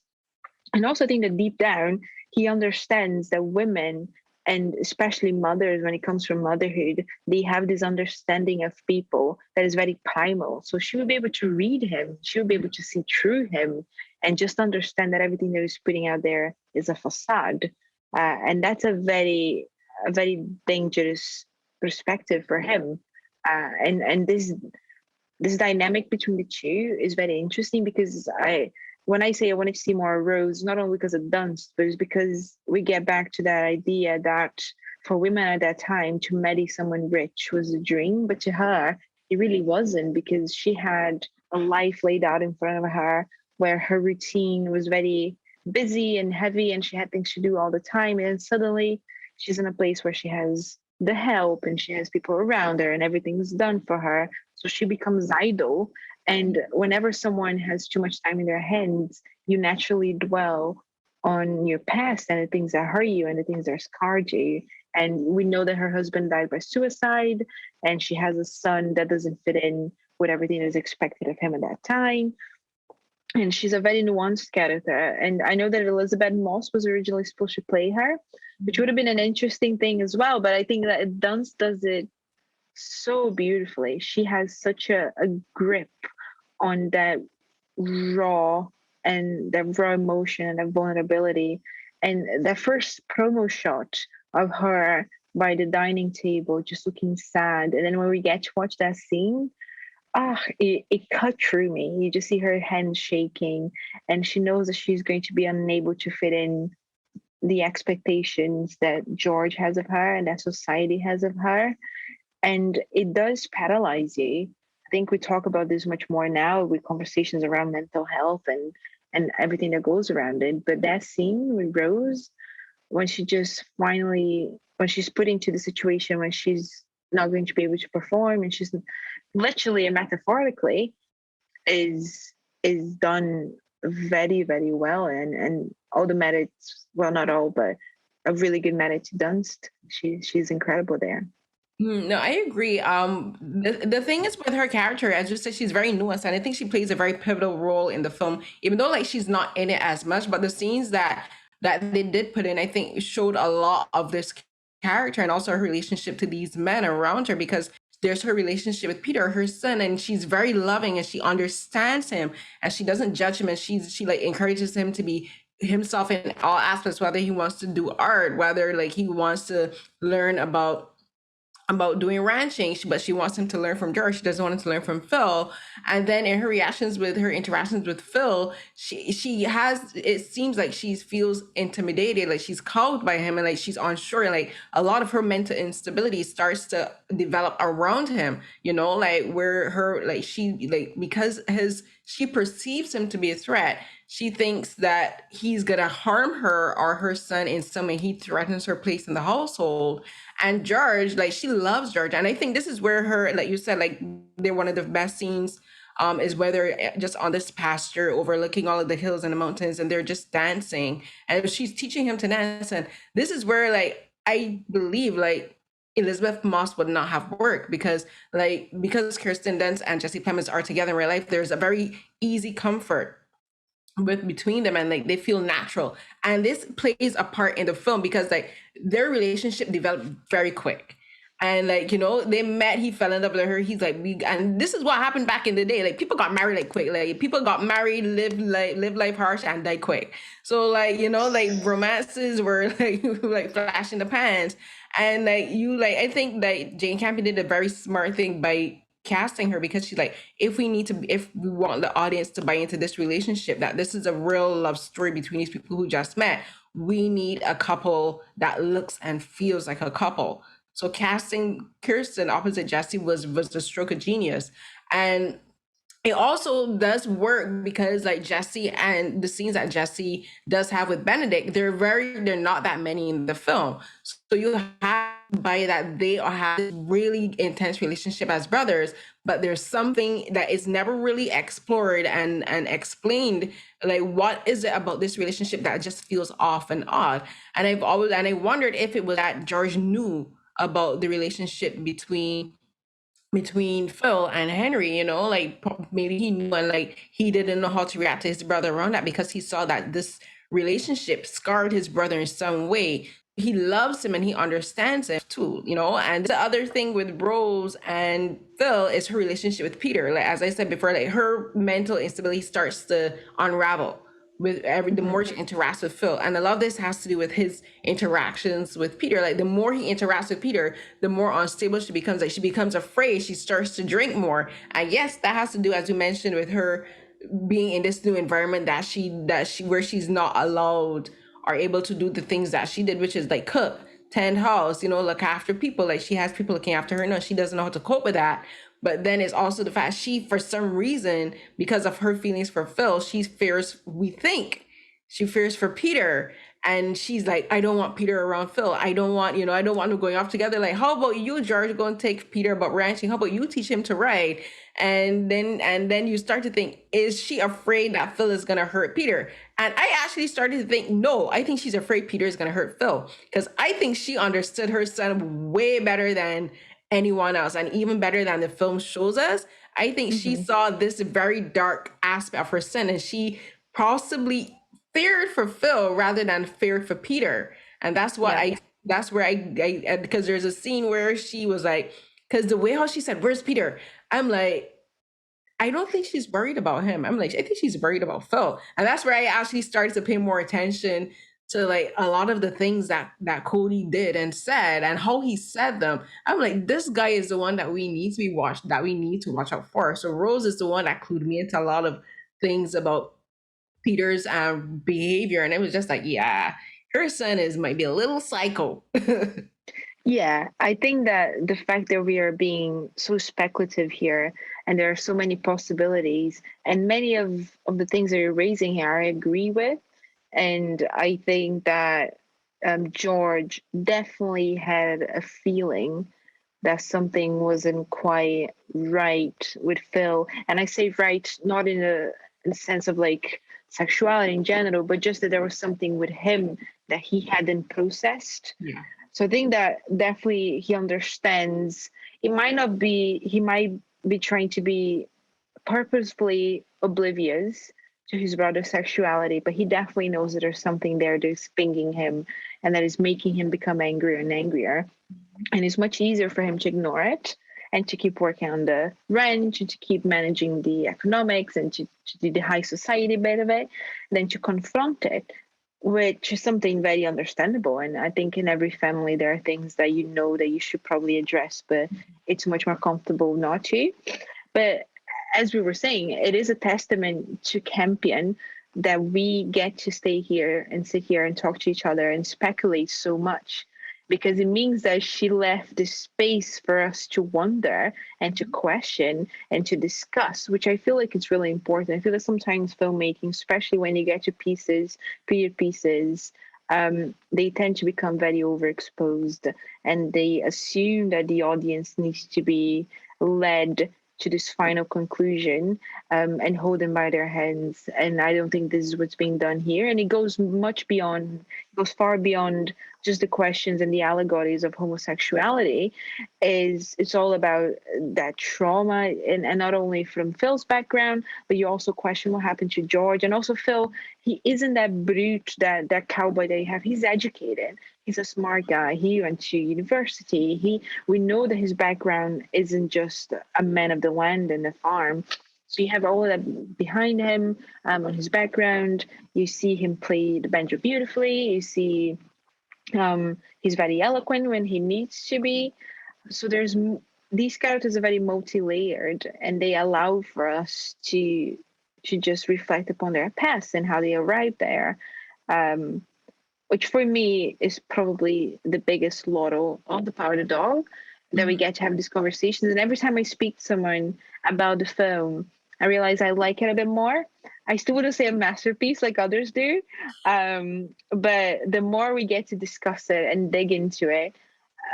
And also, I think that deep down, he understands that women, and especially mothers, when it comes from motherhood, they have this understanding of people that is very primal. So she will be able to read him. She will be able to see through him and just understand that everything that he's putting out there is a facade. And that's a very dangerous perspective for him. And this dynamic between the two is very interesting, because when I say I wanted to see more Rose, not only because of Dunst, but it's because we get back to that idea that for women at that time, to marry someone rich was a dream, but to her, it really wasn't, because she had a life laid out in front of her where her routine was very busy and heavy, and she had things to do all the time. And suddenly she's in a place where she has the help and she has people around her and everything's done for her. So she becomes idle. And whenever someone has too much time in their hands, you naturally dwell on your past and the things that hurt you and the things that scarred you. And we know that her husband died by suicide, and she has a son that doesn't fit in with everything that is expected of him at that time. And she's a very nuanced character. And I know that Elizabeth Moss was originally supposed to play her, which would have been an interesting thing as well. But I think that Dunst does it so beautifully. She has such a grip on that raw emotion and that vulnerability. And that first promo shot of her by the dining table just looking sad, and then when we get to watch that scene, it cut through me. You just see her hands shaking, and she knows that she's going to be unable to fit in the expectations that George has of her and that society has of her. And it does paralyze you. I think we talk about this much more now with conversations around mental health and everything that goes around it. But that scene with Rose, when she's put into the situation when she's not going to be able to perform, and she's literally and metaphorically is done very, very well. And all the merits, well, not all, but a really good merit to Dunst. She's incredible there. No, I agree. The thing is with her character, as you said, she's very nuanced, and I think she plays a very pivotal role in the film, even though like she's not in it as much. But the scenes that they did put in, I think, showed a lot of this character and also her relationship to these men around her, because there's her relationship with Peter, her son, and she's very loving and she understands him and she doesn't judge him, and she like encourages him to be himself in all aspects, whether he wants to do art, whether like he wants to learn about about doing ranching, but she wants him to learn from George. She doesn't want him to learn from Phil. And then in her interactions with Phil, she has, it seems like she feels intimidated, like she's cowed by him, and like she's unsure, and like a lot of her mental instability starts to develop around him, you know, like where her, like she, like, because she perceives him to be a threat. She thinks that he's gonna harm her or her son in some way. He threatens her place in the household. And George, like, she loves George. And I think this is where her, like you said, like, they're one of the best scenes, is where they're just on this pasture overlooking all of the hills and the mountains, and they're just dancing. And she's teaching him to dance. And this is where, like, I believe, like, Elizabeth Moss would not have worked because Kirsten Dunst and Jesse Plemons are together in real life. There's a very easy comfort between them, and like they feel natural, and this plays a part in the film because like their relationship developed very quick. And like, you know, they met, he fell in love with her, he's like, and this is what happened back in the day, like people got married like quick, like people got married, live life harsh and die quick. So like, you know, like romances were like like flash in the pans. And like I think that Jane Campion did a very smart thing by casting her, because she's like, if we want the audience to buy into this relationship, that this is a real love story between these people who just met, we need a couple that looks and feels like a couple. So casting Kirsten opposite Jesse was the stroke of genius. And it also does work because like Jesse, and the scenes that Jesse does have with Benedict, they're not that many in the film. So you have by that they have this really intense relationship as brothers, but there's something that is never really explored and explained, like what is it about this relationship that just feels off and odd. And I wondered if it was that George knew about the relationship between Phil and Henry, you know, like maybe he knew, and like he didn't know how to react to his brother around that, because he saw that this relationship scarred his brother in some way. He loves him and he understands him too, you know. And the other thing with Rose and Phil is her relationship with Peter. Like as I said before, like her mental instability starts to unravel with the more she interacts with Phil. And a lot of this has to do with his interactions with Peter. Like the more he interacts with Peter, the more unstable she becomes. Like she becomes afraid, she starts to drink more. And yes, that has to do, as you mentioned, with her being in this new environment that she where she's not allowed or able to do the things that she did, which is like cook, tend house, you know, look after people. Like she has people looking after her. No, she doesn't know how to cope with that. But then it's also the fact she, for some reason, because of her feelings for Phil, she fears for Peter. And she's like, I don't want Peter around Phil. I don't want them going off together. Like, how about you, George, go and take Peter about ranching? How about you teach him to ride? And then you start to think, is she afraid that Phil is going to hurt Peter? And I actually started to think, no, I think she's afraid Peter is going to hurt Phil. Because I think she understood her son way better than anyone else, and even better than the film shows us. I think she saw this very dark aspect of her son, and she possibly feared for Phil rather than feared for Peter. And that's what that's where I because there's a scene where she was like, because the way how she said, "Where's Peter?" I'm like, I don't think she's worried about him. I'm like, I think she's worried about Phil. And that's where I actually started to pay more attention to like a lot of the things that Kodie did and said, and how he said them. I'm like, this guy is the one that we need to watch out for. So Rose is the one that clued me into a lot of things about Peter's behavior. And it was just like, yeah, her son might be a little psycho. Yeah, I think that the fact that we are being so speculative here, and there are so many possibilities, and many of the things that you're raising here, I agree with. And I think that George definitely had a feeling that something wasn't quite right with Phil. And I say right, not in a sense of like sexuality in general, but just that there was something with him that he hadn't processed. Yeah. So I think that definitely he understands. He might be trying to be purposefully oblivious to his brother's sexuality, but he definitely knows that there's something there that is pinging him and that is making him become angrier and angrier. And it's much easier for him to ignore it and to keep working on the ranch and to keep managing the economics and to do the high society bit of it than to confront it. which is something very understandable. And I think in every family, there are things that you know that you should probably address, but it's much more comfortable not to. But as we were saying, it is a testament to Campion that we get to stay here and sit here and talk to each other and speculate so much, because it means that she left this space for us to wonder and to question and to discuss, which I feel like it's really important. I feel that sometimes filmmaking, especially when you get to pieces, period pieces, they tend to become very overexposed, and they assume that the audience needs to be led to this final conclusion, and hold them by their hands. And I don't think this is what's being done here. And it goes much beyond, it goes far beyond just the questions and the allegories of homosexuality. It's all about that trauma, and not only from Phil's background, but you also question what happened to George. And also Phil, he isn't that brute, that cowboy that you have. He's educated. He's a smart guy. He went to university. We know that his background isn't just a man of the land and the farm. So you have all of that behind him, on his background. You see him play the banjo beautifully. You see he's very eloquent when he needs to be. So these characters are very multi-layered, and they allow for us to just reflect upon their past and how they arrived there. Which for me is probably the biggest laurel of The Power of the Dog, that we get to have these conversations. And every time I speak to someone about the film, I realize I like it a bit more. I still wouldn't say a masterpiece like others do, but the more we get to discuss it and dig into it,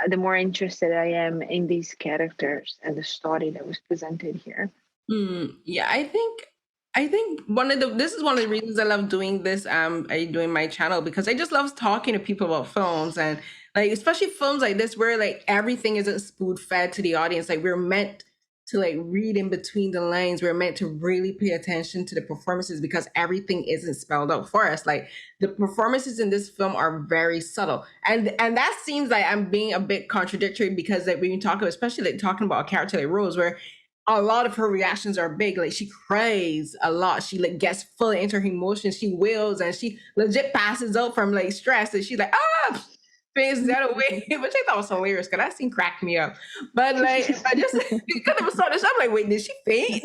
the more interested I am in these characters and the story that was presented here. Yeah, I think this is one of the reasons I love doing this. I doing my channel, because I just love talking to people about films, and like especially films like this where like everything isn't spoon fed to the audience. Like we're meant to like read in between the lines. We're meant to really pay attention to the performances, because everything isn't spelled out for us. Like the performances in this film are very subtle, and that seems like I'm being a bit contradictory, because like when you talk about, especially like talking about a character like Rose, where a lot of her reactions are big. Like she cries a lot. She like gets fully into her emotions. She wails, and she legit passes out from like stress. And she's like, faces that away, which I thought was hilarious, because that scene cracked me up. But like, I just because it was so, I'm like, wait, did she faint?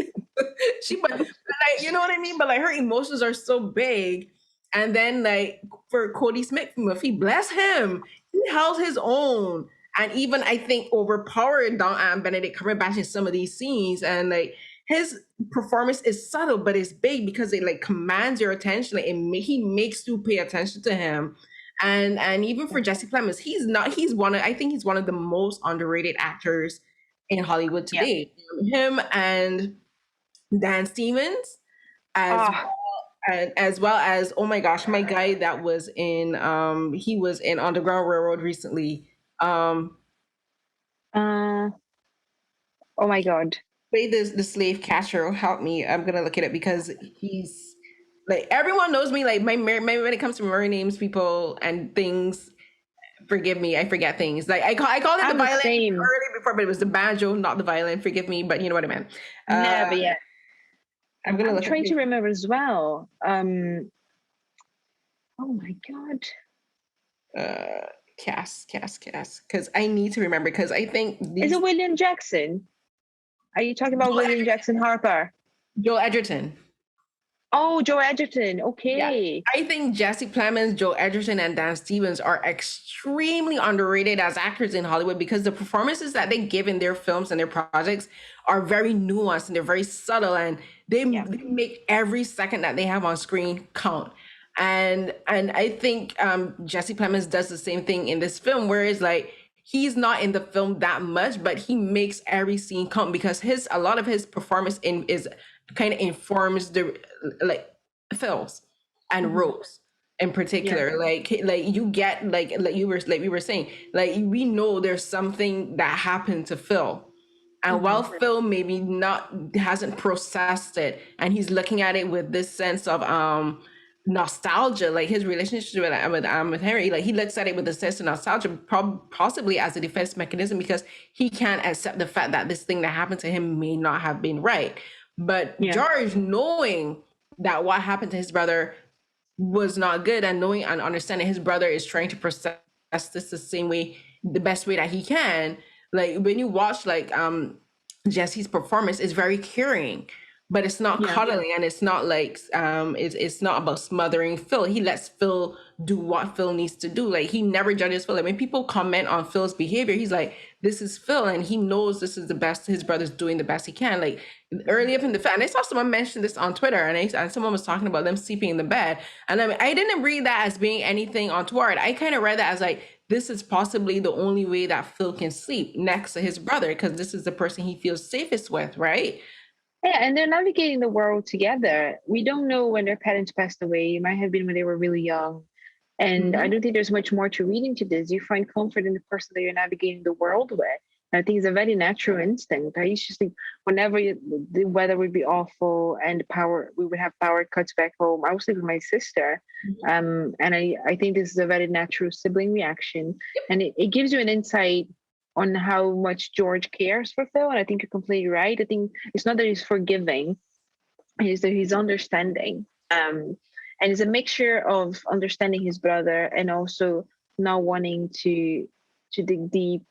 but like, you know what I mean? But like her emotions are so big. And then like for Kodie Smit-McPhee, bless him, he held his own, and even I think overpowered Benedict Cumberbatch in some of these scenes. And like his performance is subtle, but it's big because it like commands your attention. Like, he makes you pay attention to him. And even for Jesse Plemons, he's one of, I think he's one of the most underrated actors in Hollywood Yeah. today. Him and Dan Stevens, as well as, oh my gosh, my guy that was in he was in Underground Railroad recently. Oh my God. Play the slave catcher. Help me. I'm gonna look at it, because he's like, everyone knows me. Like my when it comes to Murray names, people and things. Forgive me, I forget things. Like I called it the violin earlier before, but it was the banjo, not the violin. Forgive me, but you know what I meant. Never yet. I'm trying to remember as well. Oh my God. Cast, because I need to remember, because I think Is it William Jackson? Are you talking about William Jackson Harper? Joe Edgerton. Oh, Joe Edgerton. Okay. Yeah. I think Jesse Plemons, Joe Edgerton, and Dan Stevens are extremely underrated as actors in Hollywood, because the performances that they give in their films and their projects are very nuanced, and they're very subtle, and they make every second that they have on screen count. And I think Jesse Plemons does the same thing in this film, whereas like he's not in the film that much, but he makes every scene count, because a lot of his performance is kind of informs the like Phil's and Rose in particular. Like you get like we were saying, like we know there's something that happened to Phil. And while Phil maybe hasn't processed it, and he's looking at it with this sense of nostalgia, like his relationship with Harry, like he looks at it with a sense of nostalgia, possibly as a defense mechanism, because he can't accept the fact that this thing that happened to him may not have been right. But George, knowing that what happened to his brother was not good, and knowing and understanding his brother is trying to process this the same way, the best way that he can. Like when you watch like Jesse's performance is very caring, but it's not cuddling, and it's not like it's not about smothering Phil. He lets Phil do what Phil needs to do. Like he never judges Phil. Like when people comment on Phil's behavior, he's like, this is Phil, and he knows this is the best. His brother's doing the best he can. Like early up in the and I saw someone mention this on Twitter, and someone was talking about them sleeping in the bed, and I didn't read that as being anything untoward. I kind of read that as like, this is possibly the only way that Phil can sleep next to his brother, because this is the person he feels safest with, right? Yeah, and they're navigating the world together. We don't know when their parents passed away. It might have been when they were really young. And I don't think there's much more to read into this. You find comfort in the person that you're navigating the world with. And I think it's a very natural instinct. I used to think whenever the weather would be awful and we would have power cuts back home, I would sleep with my sister. And I think this is a very natural sibling reaction. And it gives you an insight on how much George cares for Phil. And I think you're completely right. I think it's not that he's forgiving, it's that he's understanding. And it's a mixture of understanding his brother and also not wanting to dig deep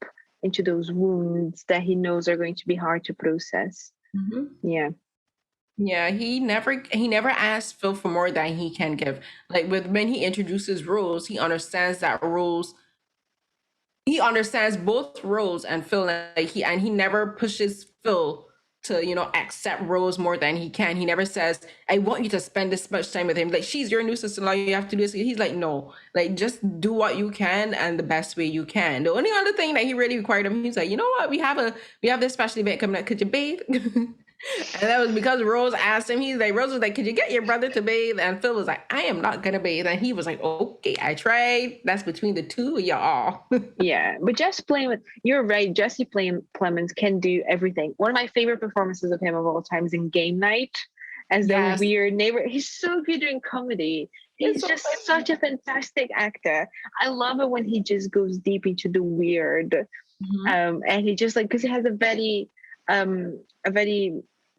into those wounds that he knows are going to be hard to process. Yeah, he never asks Phil for more than he can give. Like when he introduces Rose, he understands that Rose, he understands both Rose and Phil, like he never pushes Phil to, accept Rose more than he can. He never says, I want you to spend this much time with him. Like, she's your new sister-in-law, you have to do this. He's like, no, like, just do what you can and the best way you can. The only other thing that he really required him, he's like, you know what, we have this special event coming up, could you bathe? And that was because Rose asked him. Rose was like, could you get your brother to bathe? And Phil was like, I am not gonna bathe. And he was like, okay, I tried. That's between the two of y'all. Yeah, but you're right, Jesse Plemons can do everything. One of my favorite performances of him of all time is in Game Night as the weird neighbor. He's so good doing comedy. He's just such a fantastic actor. I love it when he just goes deep into the weird. And he just because he has a very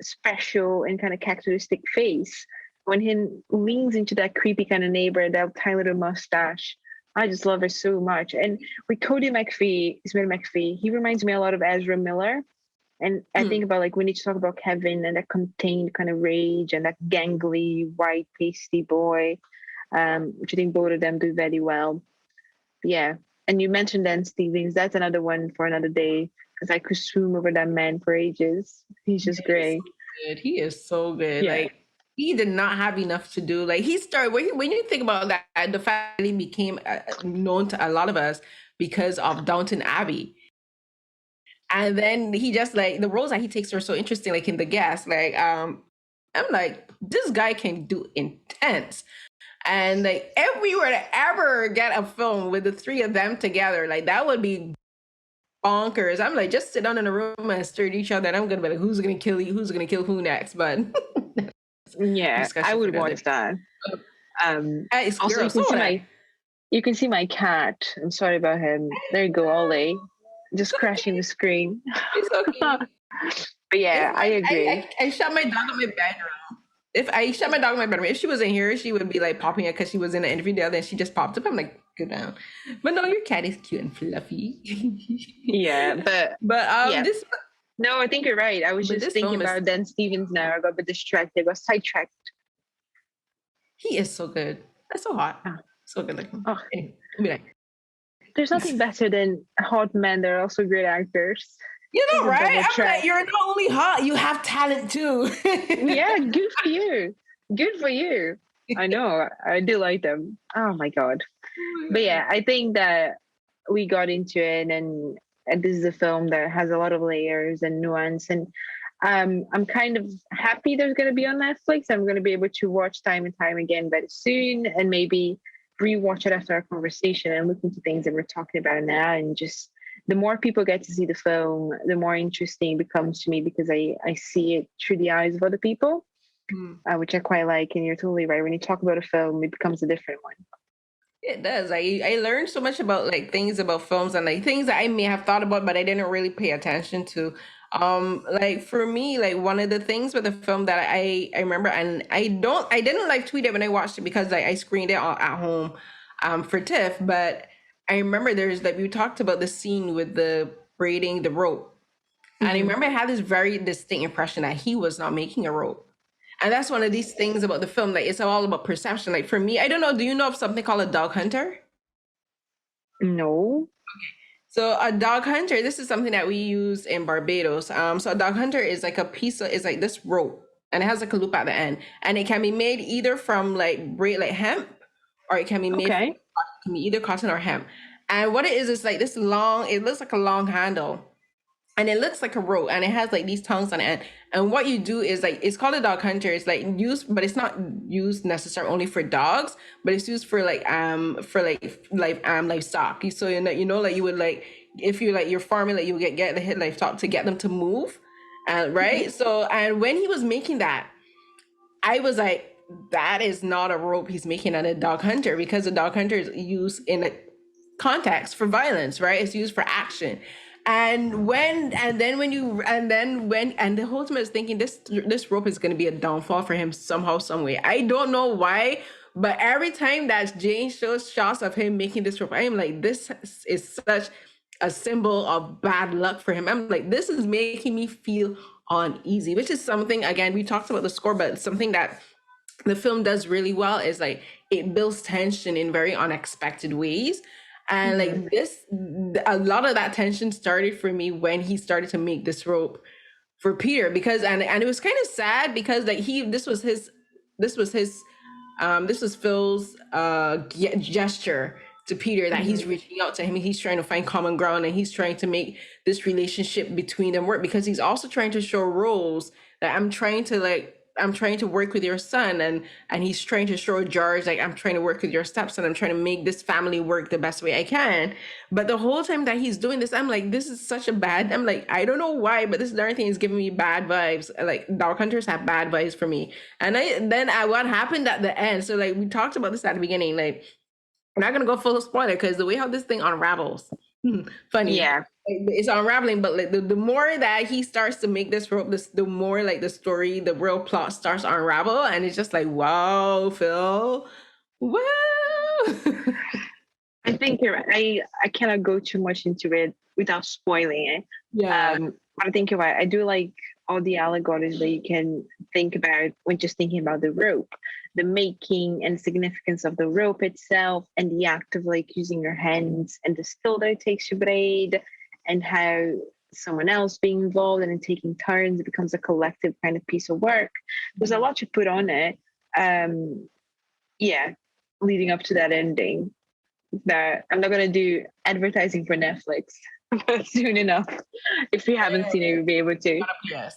special and kind of characteristic face. When he leans into that creepy kind of neighbor, that tiny little mustache, I just love her so much. And with Kodie Smit-McPhee, he reminds me a lot of Ezra Miller. And I think about when you talk about Kevin and that contained kind of rage and that gangly, white, pasty boy, which I think both of them do very well. Yeah. And you mentioned Dan Stevens. That's another one for another day, because I could swoon over that man for ages. He's just great. He is so good. Yeah. Like, he did not have enough to do. Like, he started, when you think about that, the fact that he became known to a lot of us because of Downton Abbey. And then he just the roles that he takes are so interesting, like in The Guest. Like, I'm like, this guy can do intense. And like, if we were to ever get a film with the three of them together, like, that would be bonkers. I'm like, just sit down in a room and stare at each other, and I'm gonna be like, who's gonna kill you? Who's gonna kill who next? But yeah, I would watch that. Also, you can see my cat. I'm sorry about him. There you go, Ollie, just crashing the screen. It's okay. But yeah, I agree. I shut my dog in my bedroom. If I shut my dog in my bedroom, if she wasn't here, she would be like popping up because she was in an interview the other day and she just popped up. I'm like, go down. But no, your cat is cute and fluffy. Yeah, but this. No, I think you're right. I was just thinking about Dan Stevens now. I got a bit distracted. I got sidetracked. He is so good. That's so hot. So good looking. Oh. Anyway, there's nothing better than hot men that are also great actors. You know, right? I'm like, you're not only hot, you have talent too. Yeah, good for you. Good for you. I know. I do like them. Oh my God. But yeah, I think that we got into it, and this is a film that has a lot of layers and nuance. And I'm kind of happy there's going to be on Netflix. I'm going to be able to watch time and time again very soon, and maybe rewatch it after our conversation and look into things that we're talking about now. And just the more people get to see the film, the more interesting it becomes to me, because I see it through the eyes of other people, which I quite like. And you're totally right. When you talk about a film, it becomes a different one. It does. I learned so much about things about films and things that I may have thought about, but I didn't really pay attention to Like for me, like one of the things with the film that I remember, and I didn't like tweet it when I watched it because like I screened it at home for Tiff, but I remember there's like we talked about the scene with the braiding the rope. And I remember I had this very distinct impression that he was not making a rope. And that's one of these things about the film, like it's all about perception. Like for me, I don't know, do you know of something called a dog hunter? No. So a dog hunter, this is something that we use in Barbados. So a dog hunter is like a piece of, is like this rope and it has like a loop at the end. And it can be made either from like braid, like hemp, or it can be made from, Okay. it can be either cotton or hemp. And what it is like this long, it looks like a long handle. And it looks like a rope and it has like these tongues on it. And what you do is like, it's called a dog hunter. It's like used, but it's not used necessarily only for dogs, but it's used for livestock. So like you would like, if you like you're farming, like you would get the hit livestock to get them to move. Right. So, and when he was making that, I was like, that is not a rope he's making at a dog hunter, because a dog hunter is used in a context for violence, right? It's used for action. And the whole time I was thinking this rope is going to be a downfall for him somehow, some way. I don't know why, but every time that Jane shows shots of him making this rope, I am like, this is such a symbol of bad luck for him. I'm like, this is making me feel uneasy, which is something, again, we talked about the score, but something that the film does really well is like it builds tension in very unexpected ways. And like this, a lot of that tension started for me when he started to make this rope for Peter, because and it was kind of sad because like this was Phil's gesture to Peter, that he's reaching out to him, he's trying to find common ground, and he's trying to make this relationship between them work, because he's also trying to show Rose that I'm trying to work with your son, and he's trying to show George like I'm trying to work with your stepson, I'm trying to make this family work the best way I can. But the whole time that he's doing this, I'm like, this is such a bad, I'm like, I don't know why, but this darn thing is giving me bad vibes. Like dog hunters have bad vibes for me. And what happened at the end, so like we talked about this at the beginning, like I'm not gonna go full spoiler because the way how this thing unravels, funny. Yeah. It's unraveling, but like the more that he starts to make this rope, the more like the story, the real plot starts to unravel, and it's just like, wow, Phil, wow. I think you're right. I cannot go too much into it without spoiling it. Yeah. But I think you're right. I do like all the allegories that you can think about when just thinking about the rope, the making and significance of the rope itself, and the act of like using your hands and the skill that it takes to braid, and how someone else being involved and then taking turns, it becomes a collective kind of piece of work. There's a lot to put on it. Yeah, leading up to that ending. That I'm not gonna do advertising for Netflix, but soon enough, if you haven't seen it, you'll be able to. Yes.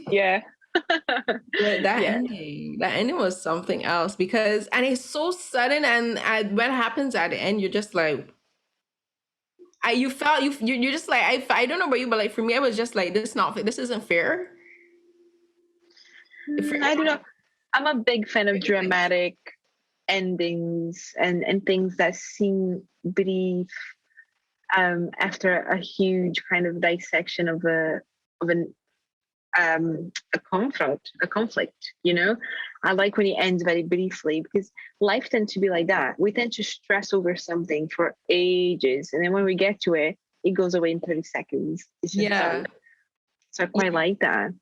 Yeah. That ending was something else, because and it's so sudden, and what happens at the end, you're just like, you're just like, I don't know about you, but like for me, I was just like, this isn't fair. I don't know. I'm a big fan of dramatic endings and things that seem brief after a huge kind of dissection of a conflict, you know. I like when it ends very briefly, because life tends to be like that. We tend to stress over something for ages, and then when we get to it, it goes away in 30 seconds. It's just done. So I quite like that.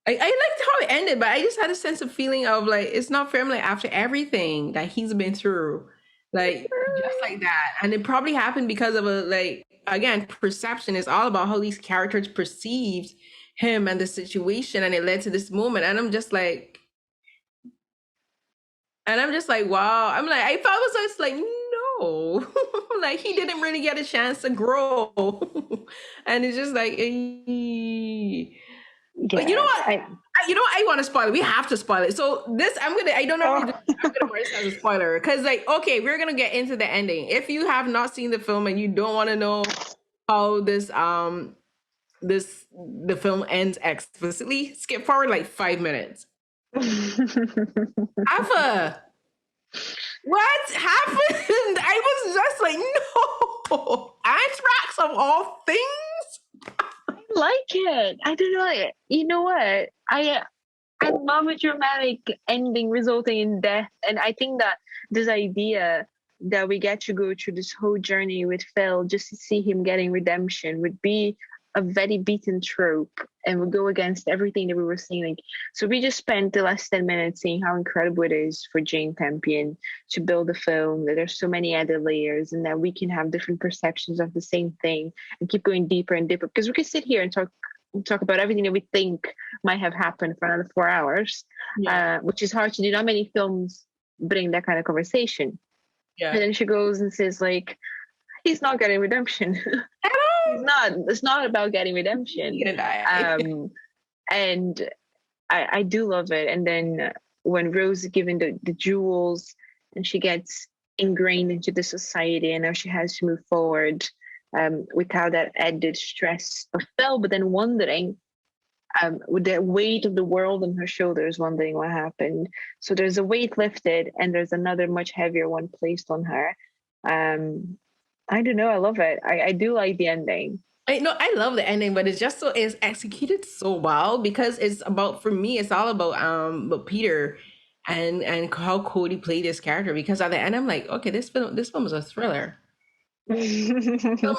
I liked how it ended, but I just had a sense of feeling of like, it's not fair. I'm like, after everything that he's been through, like just like that. And it probably happened because of again, perception is all about how these characters perceived him and the situation, and it led to this moment. And I'm just like, wow. I'm like, I felt it was just like, no, like he didn't really get a chance to grow. And it's just like, but you know what? I want to spoil it. We have to spoil it. So this, I don't know. I'm gonna write this as a spoiler, because like, okay, we're gonna get into the ending. If you have not seen the film and you don't want to know how the film ends explicitly, skip forward like 5 minutes. Alpha, what happened? I was just like, no, Anthrax of all things. like it. I don't know. You know what? I love a dramatic ending resulting in death, and I think that this idea that we get to go through this whole journey with Phil just to see him getting redemption would be a very beaten trope and would go against everything that we were seeing. Like, so we just spent the last 10 minutes seeing how incredible it is for Jane Campion to build a film, that there's so many added layers and that we can have different perceptions of the same thing and keep going deeper and deeper, because we could sit here and talk about everything that we think might have happened for another 4 hours, which is hard to do. Not many films bring that kind of conversation. Yeah. And then she goes and says, like, he's not getting redemption. He's not. It's not about getting redemption. And I do love it. And then when Rose is given the jewels and she gets ingrained into the society and now she has to move forward without that added stress of Phil, but then wondering with the weight of the world on her shoulders, wondering what happened. So there's a weight lifted and there's another much heavier one placed on her. I don't know. I love it. I do like the ending. I love the ending, but it's executed so well because it's about, for me, it's all about Peter and how Kodie played this character. Because at the end, I'm like, okay, this film is a thriller. This film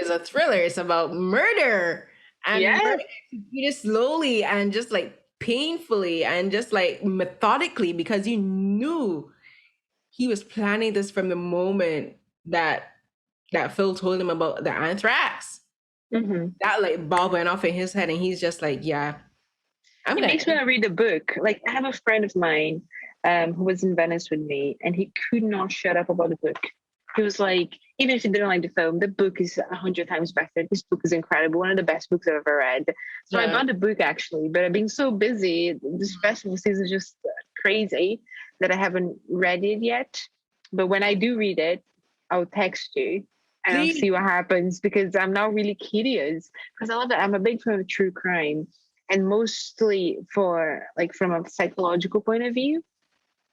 is a thriller. It's about murder and murder executed slowly and just like painfully and just like methodically, because you knew he was planning this from the moment that Phil told him about the anthrax. That like ball went off in his head and he's just like, yeah. It makes me want to read the book. Like, I have a friend of mine who was in Venice with me and he could not shut up about the book. He was like, even if he didn't like the film, the book is 100 times better. This book is incredible. One of the best books I've ever read. So I bought the book actually, but I've been so busy. This festival season is just crazy that I haven't read it yet. But when I do read it, I'll text you and I'll see what happens, because I'm now really curious, because I love it. I'm a big fan of true crime, and mostly for like from a psychological point of view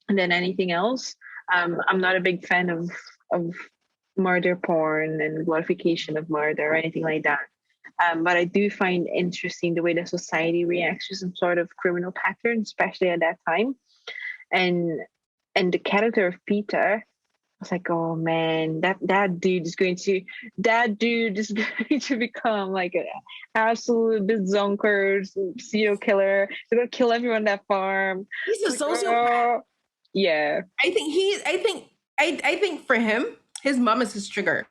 and then anything else. I'm not a big fan of murder porn and glorification of murder or anything like that. But I do find interesting the way that society reacts to some sort of criminal pattern, especially at that time. And the character of Peter, I was like, oh man, that dude is going to become like an absolute bizonker serial killer. They're gonna kill everyone on that farm. He's a sociopath. Yeah. I think for him, his mom is his trigger.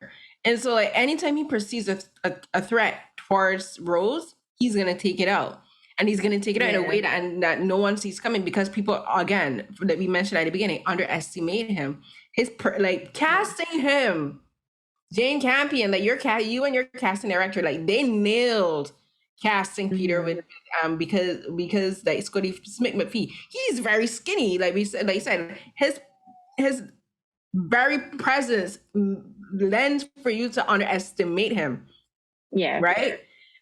And so like anytime he perceives a threat towards Rose, he's gonna take it out. And he's gonna take it out in a way that no one sees coming, because people, again, that we mentioned at the beginning, underestimate him. Casting him, Jane Campion, like you and your casting director, like they nailed casting Peter with because like Smit-McPhee, he's very skinny. Like we said, his very presence lends for you to underestimate him. Yeah. Right.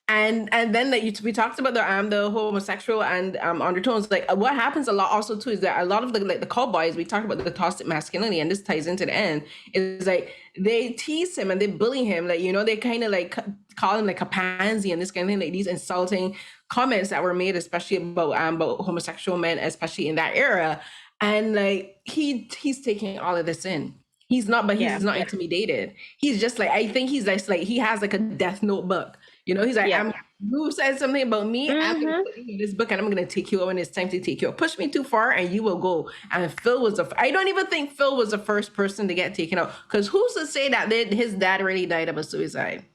And then we talked about the homosexual and undertones. Like what happens a lot also too is that a lot of the cowboys, we talked about the toxic masculinity, and this ties into the end, is like they tease him and they bully him, like, you know, they kind of like call him like a pansy and this kind of thing, like these insulting comments that were made, especially about homosexual men, especially in that era. And like he's taking all of this in. He's not intimidated. He's just like, I think he's like he has like a death notebook. You know, he's like, you said something about me, I'm going to put you in this book and I'm going to take you out when it's time to take you out. Push me too far and you will go. And Phil was I don't even think Phil was the first person to get taken out, because who's to say that his dad really died of a suicide?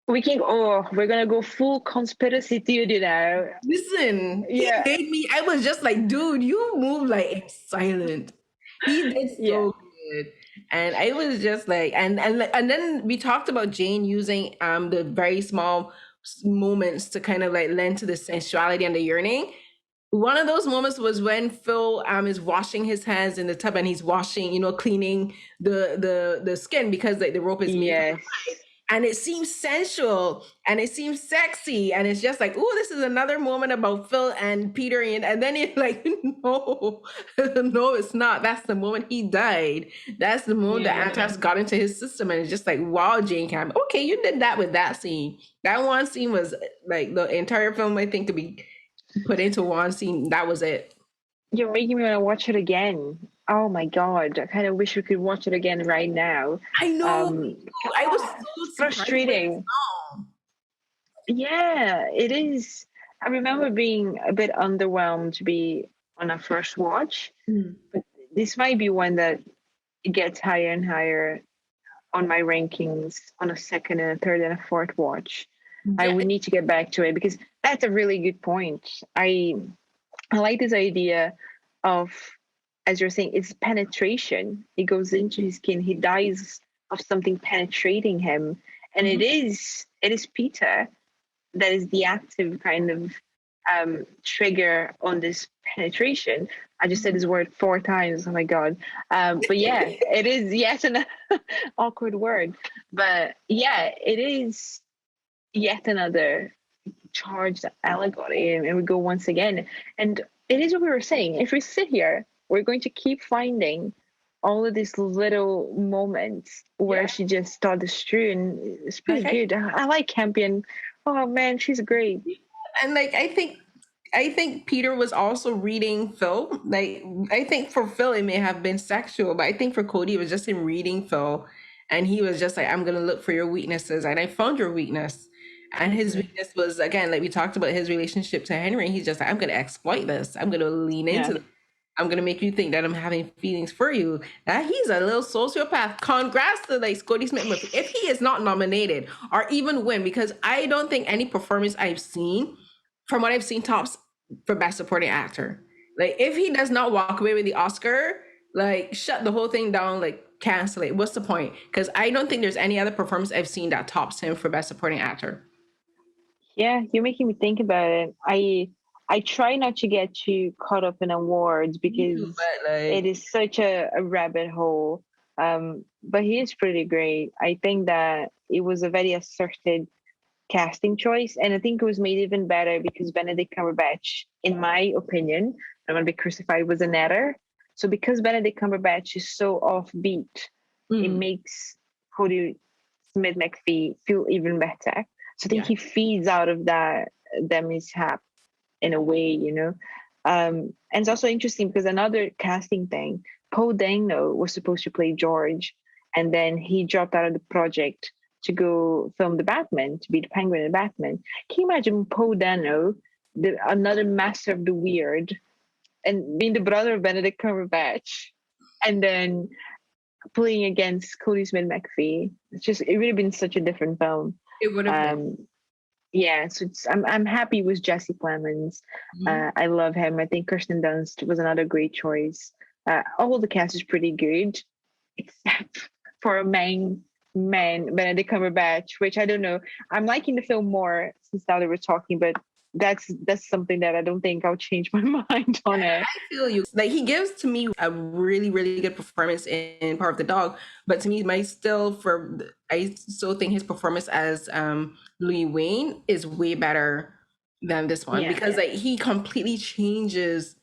We're going to go full conspiracy theory now. Listen, he made me, I was just like, dude, you move like silent. He did so good. And I was just like, and then we talked about Jane using the very small moments to kind of like lend to the sensuality and the yearning. One of those moments was when Phil is washing his hands in the tub and he's washing, cleaning the skin, because like the rope is made. and it seems sensual and it seems sexy, and it's just like, oh, this is another moment about Phil and Peter, and then you're like, no, no, it's not. That's the moment he died. That's the moment Yeah. the Antas got into his system, and it's just like, wow, Jane Campion, okay, you did that with that scene. That one scene was like the entire film, I think, to be put into one scene. That was it. You're making me want to watch it again. Oh my God. I kind of wish we could watch it again right now. I know. I was so It's surprised frustrating. Yeah, it is. I remember being a bit underwhelmed to be on a first watch, but this might be one that gets higher and higher on my rankings on a second and a third and a fourth watch. I would need to get back to it because that's a really good point. I like this idea of, as you're saying, it's penetration. It goes into his skin. He dies of something penetrating him, and it is Peter that is the active kind of trigger on this penetration. I just said this word 4 times. Oh my God. But yeah, it is yet an awkward word. But yeah, it is yet another charged allegory. And we go once again. And it is what we were saying. If we sit here, we're going to keep finding all of these little moments where she just started strewn. It's pretty good. I like Campion. Oh man, she's great. And like I think Peter was also reading Phil. Like I think for Phil it may have been sexual, but I think for Kodie it was just him reading Phil, and he was just like, I'm gonna look for your weaknesses, and I found your weakness. And his weakness was, again, like we talked about his relationship to Henry. He's just like, I'm gonna exploit this. I'm gonna lean into this. I'm gonna make you think that I'm having feelings for you. That he's a little sociopath. Congrats to like Kodie Smit-McPhee. If he is not nominated or even win, because I don't think any performance I've seen, from what I've seen, tops for best supporting actor. Like if he does not walk away with the Oscar, like shut the whole thing down, like cancel it. What's the point? Because I don't think there's any other performance I've seen that tops him for best supporting actor. Yeah, you're making me think about it. I try not to get too caught up in awards because it is such a rabbit hole. But he is pretty great. I think that it was a very asserted casting choice, and I think it was made even better because Benedict Cumberbatch, in my opinion, I'm gonna be crucified, was an error. So because Benedict Cumberbatch is so offbeat, it makes Kodie Smit-McPhee feel even better. So I think he feeds out of that mishap in a way, you know. And it's also interesting because another casting thing, Paul Dano was supposed to play George, and then he dropped out of the project to go film the Batman, to be the Penguin in Batman. Can you imagine Paul Dano, another master of the weird, and being the brother of Benedict Cumberbatch, and then playing against Kodie Smit-McPhee? It would have been such a different film. It would have been. Yeah, so I'm happy with Jesse Plemons. I love him. I think Kirsten Dunst was another great choice. All the cast is pretty good, except for a main man, Benedict Cumberbatch, which I don't know. I'm liking the film more since now that we're talking, but that's something that I don't think I'll change my mind on it. I feel you. Like he gives to me a really, really good performance in Power of the Dog, but to me, I still think his performance as Louis Wayne is way better than this one because like he completely changes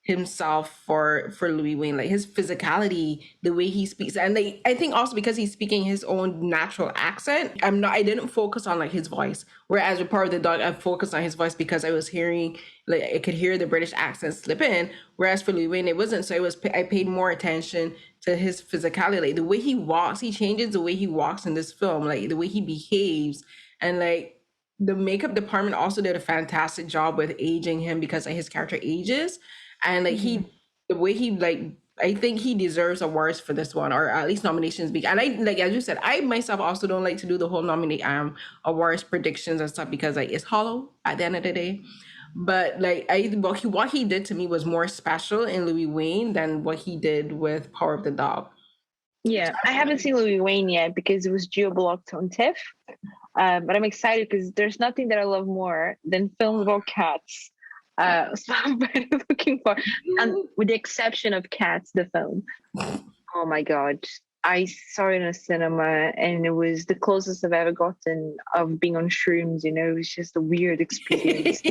himself for Louis Wayne, like his physicality, the way he speaks, and like I think also because he's speaking his own natural accent. I didn't focus on like his voice, whereas with Part of the Dog I focused on his voice because I was hearing, like I could hear the British accent slip in, whereas for Louis Wayne it wasn't. So I paid more attention to his physicality, like the way he walks. He changes the way he walks in this film, like the way he behaves, and like the makeup department also did a fantastic job with aging him because like, his character ages. And like the way he like, I think he deserves awards for this one, or at least nominations. And I, like as you said, I myself also don't like to do the whole awards predictions and stuff because like it's hollow at the end of the day. But like what he did to me was more special in Louis Wayne than what he did with Power of the Dog. Yeah, I haven't seen Louis Wayne yet because it was geo-blocked on Tiff. But I'm excited because there's nothing that I love more than films about cats. So I'm very looking for, and with the exception of Cats, the film. Oh my God, I saw it in a cinema, and it was the closest I've ever gotten of being on shrooms. You know, it was just a weird experience,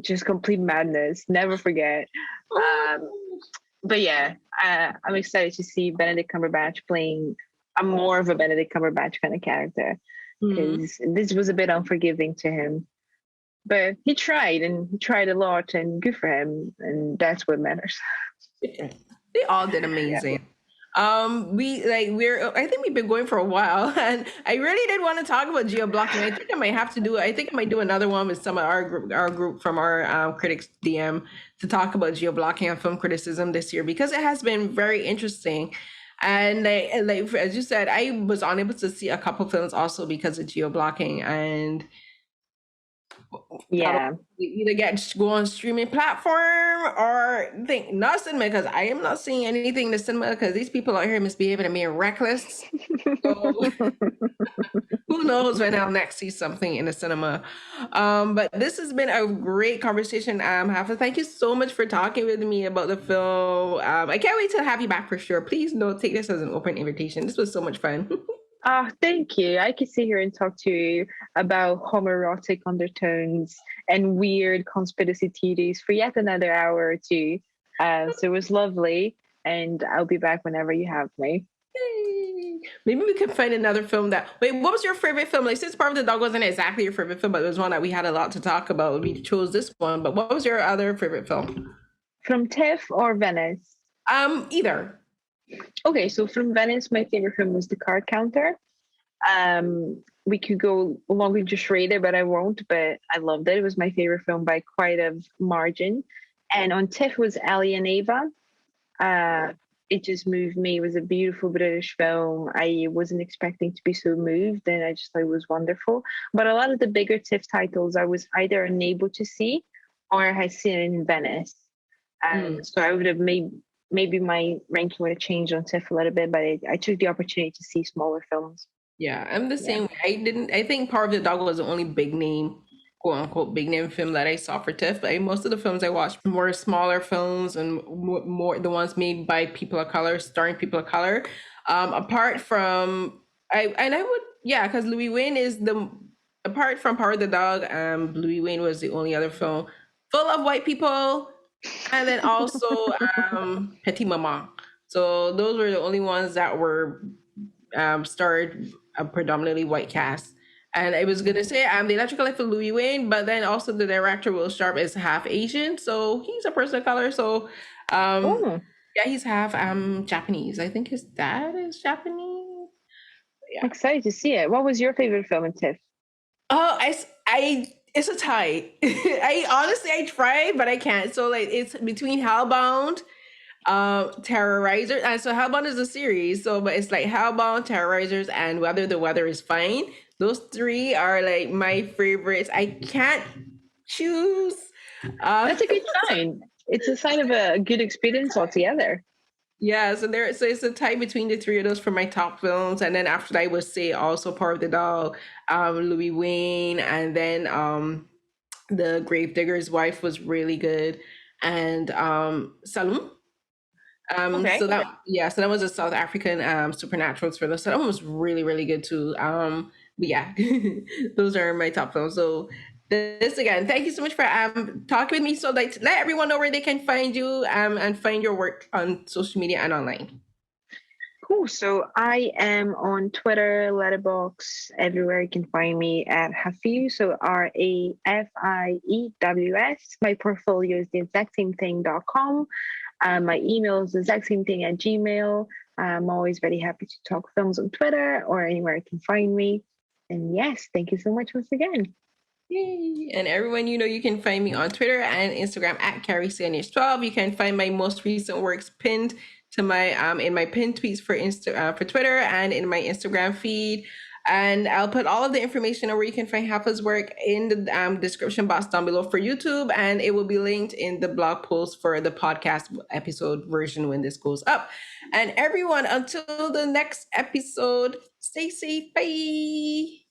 just complete madness. Never forget. Um, but yeah, I'm excited to see Benedict Cumberbatch playing a more of a Benedict Cumberbatch kind of character, because this was a bit unforgiving to him. But he tried, and he tried a lot, and good for him, and that's what matters. They all did amazing. I think we've been going for a while, and I really did want to talk about geo blocking. I think I might have to do. I think I might do another one with some of our group from our critics DM to talk about geo blocking and film criticism this year, because it has been very interesting. And like as you said, I was unable to see a couple films also because of geo blocking, and Yeah. either go on streaming platform or think not cinema, because I am not seeing anything in the cinema because these people out here misbehaving and being reckless. So who knows when I'll next see something in the cinema. But this has been a great conversation. Hafa, thank you so much for talking with me about the film. I can't wait to have you back for sure. Please take this as an open invitation. This was so much fun. Thank you. I could sit here and talk to you about homoerotic undertones and weird conspiracy theories for yet another hour or two. So it was lovely, and I'll be back whenever you have me. Yay. Maybe we can find another film that. Wait, what was your favorite film? Like, since Part of the Dog wasn't exactly your favorite film, but it was one that we had a lot to talk about. We chose this one, but what was your other favorite film? From Tiff or Venice? Either. Okay, so from Venice, my favorite film was The Card Counter. We could go longer just rate it, but I won't. But I loved it. It was my favorite film by quite a margin. And on Tiff was Ali and Ava. It just moved me. It was a beautiful British film. I wasn't expecting to be so moved, and I just thought it was wonderful. But a lot of the bigger Tiff titles I was either unable to see or I had seen in Venice. So I would have maybe my ranking would have changed on TIFF a little bit, but I took the opportunity to see smaller films. Yeah, I'm the same. I think Part of the Dog was the only big name, quote unquote, big name film that I saw for TIFF. But most of the films I watched were smaller films and more the ones made by people of color, starring people of color. Apart from, because Louis Wayne apart from Part of the Dog, Louis Wayne was the only other film full of white people. And then also Petit Maman. So those were the only ones that were starred a predominantly white cast. And I was gonna say The Electrical Life of Louis Wayne, but then also the director Will Sharp is half Asian, so he's a person of color. So he's half Japanese. I think his dad is Japanese. Yeah. Excited to see it. What was your favorite film in TIFF? Oh, it's a tie. I tried, but I can't. So like it's between Hellbound, Terrorizers, and so Hellbound is a series. So but it's like Hellbound, Terrorizers, and Whether the Weather is Fine. Those three are like my favorites. I can't choose. That's a good sign. It's a sign of a good experience altogether. Yeah, so it's a tie between the three of those for my top films, and then after that I would say also Part of the Dog, Louis Wayne, and then The Gravedigger's Wife was really good, and Saloon. So that was a South African supernatural thriller. So that one was really, really good too. But yeah, those are my top films. So this again, thank you so much for talking with me. So like let everyone know where they can find you and find your work on social media and online. Cool. So I am on Twitter, Letterboxd, everywhere you can find me at Rafius. So RAFIEWS. My portfolio is the exact same thing.com. My email is the exact same thing at Gmail. I'm always very happy to talk films on Twitter or anywhere you can find me. And yes, thank you so much once again. Yay. And everyone, you can find me on Twitter and Instagram at CarrieCNH12. You can find my most recent works pinned to my in my pinned tweets for Twitter and in my Instagram feed. And I'll put all of the information on where you can find Rafa's work in the description box down below for YouTube, and it will be linked in the blog post for the podcast episode version when this goes up. And everyone, until the next episode, stay safe. Bye.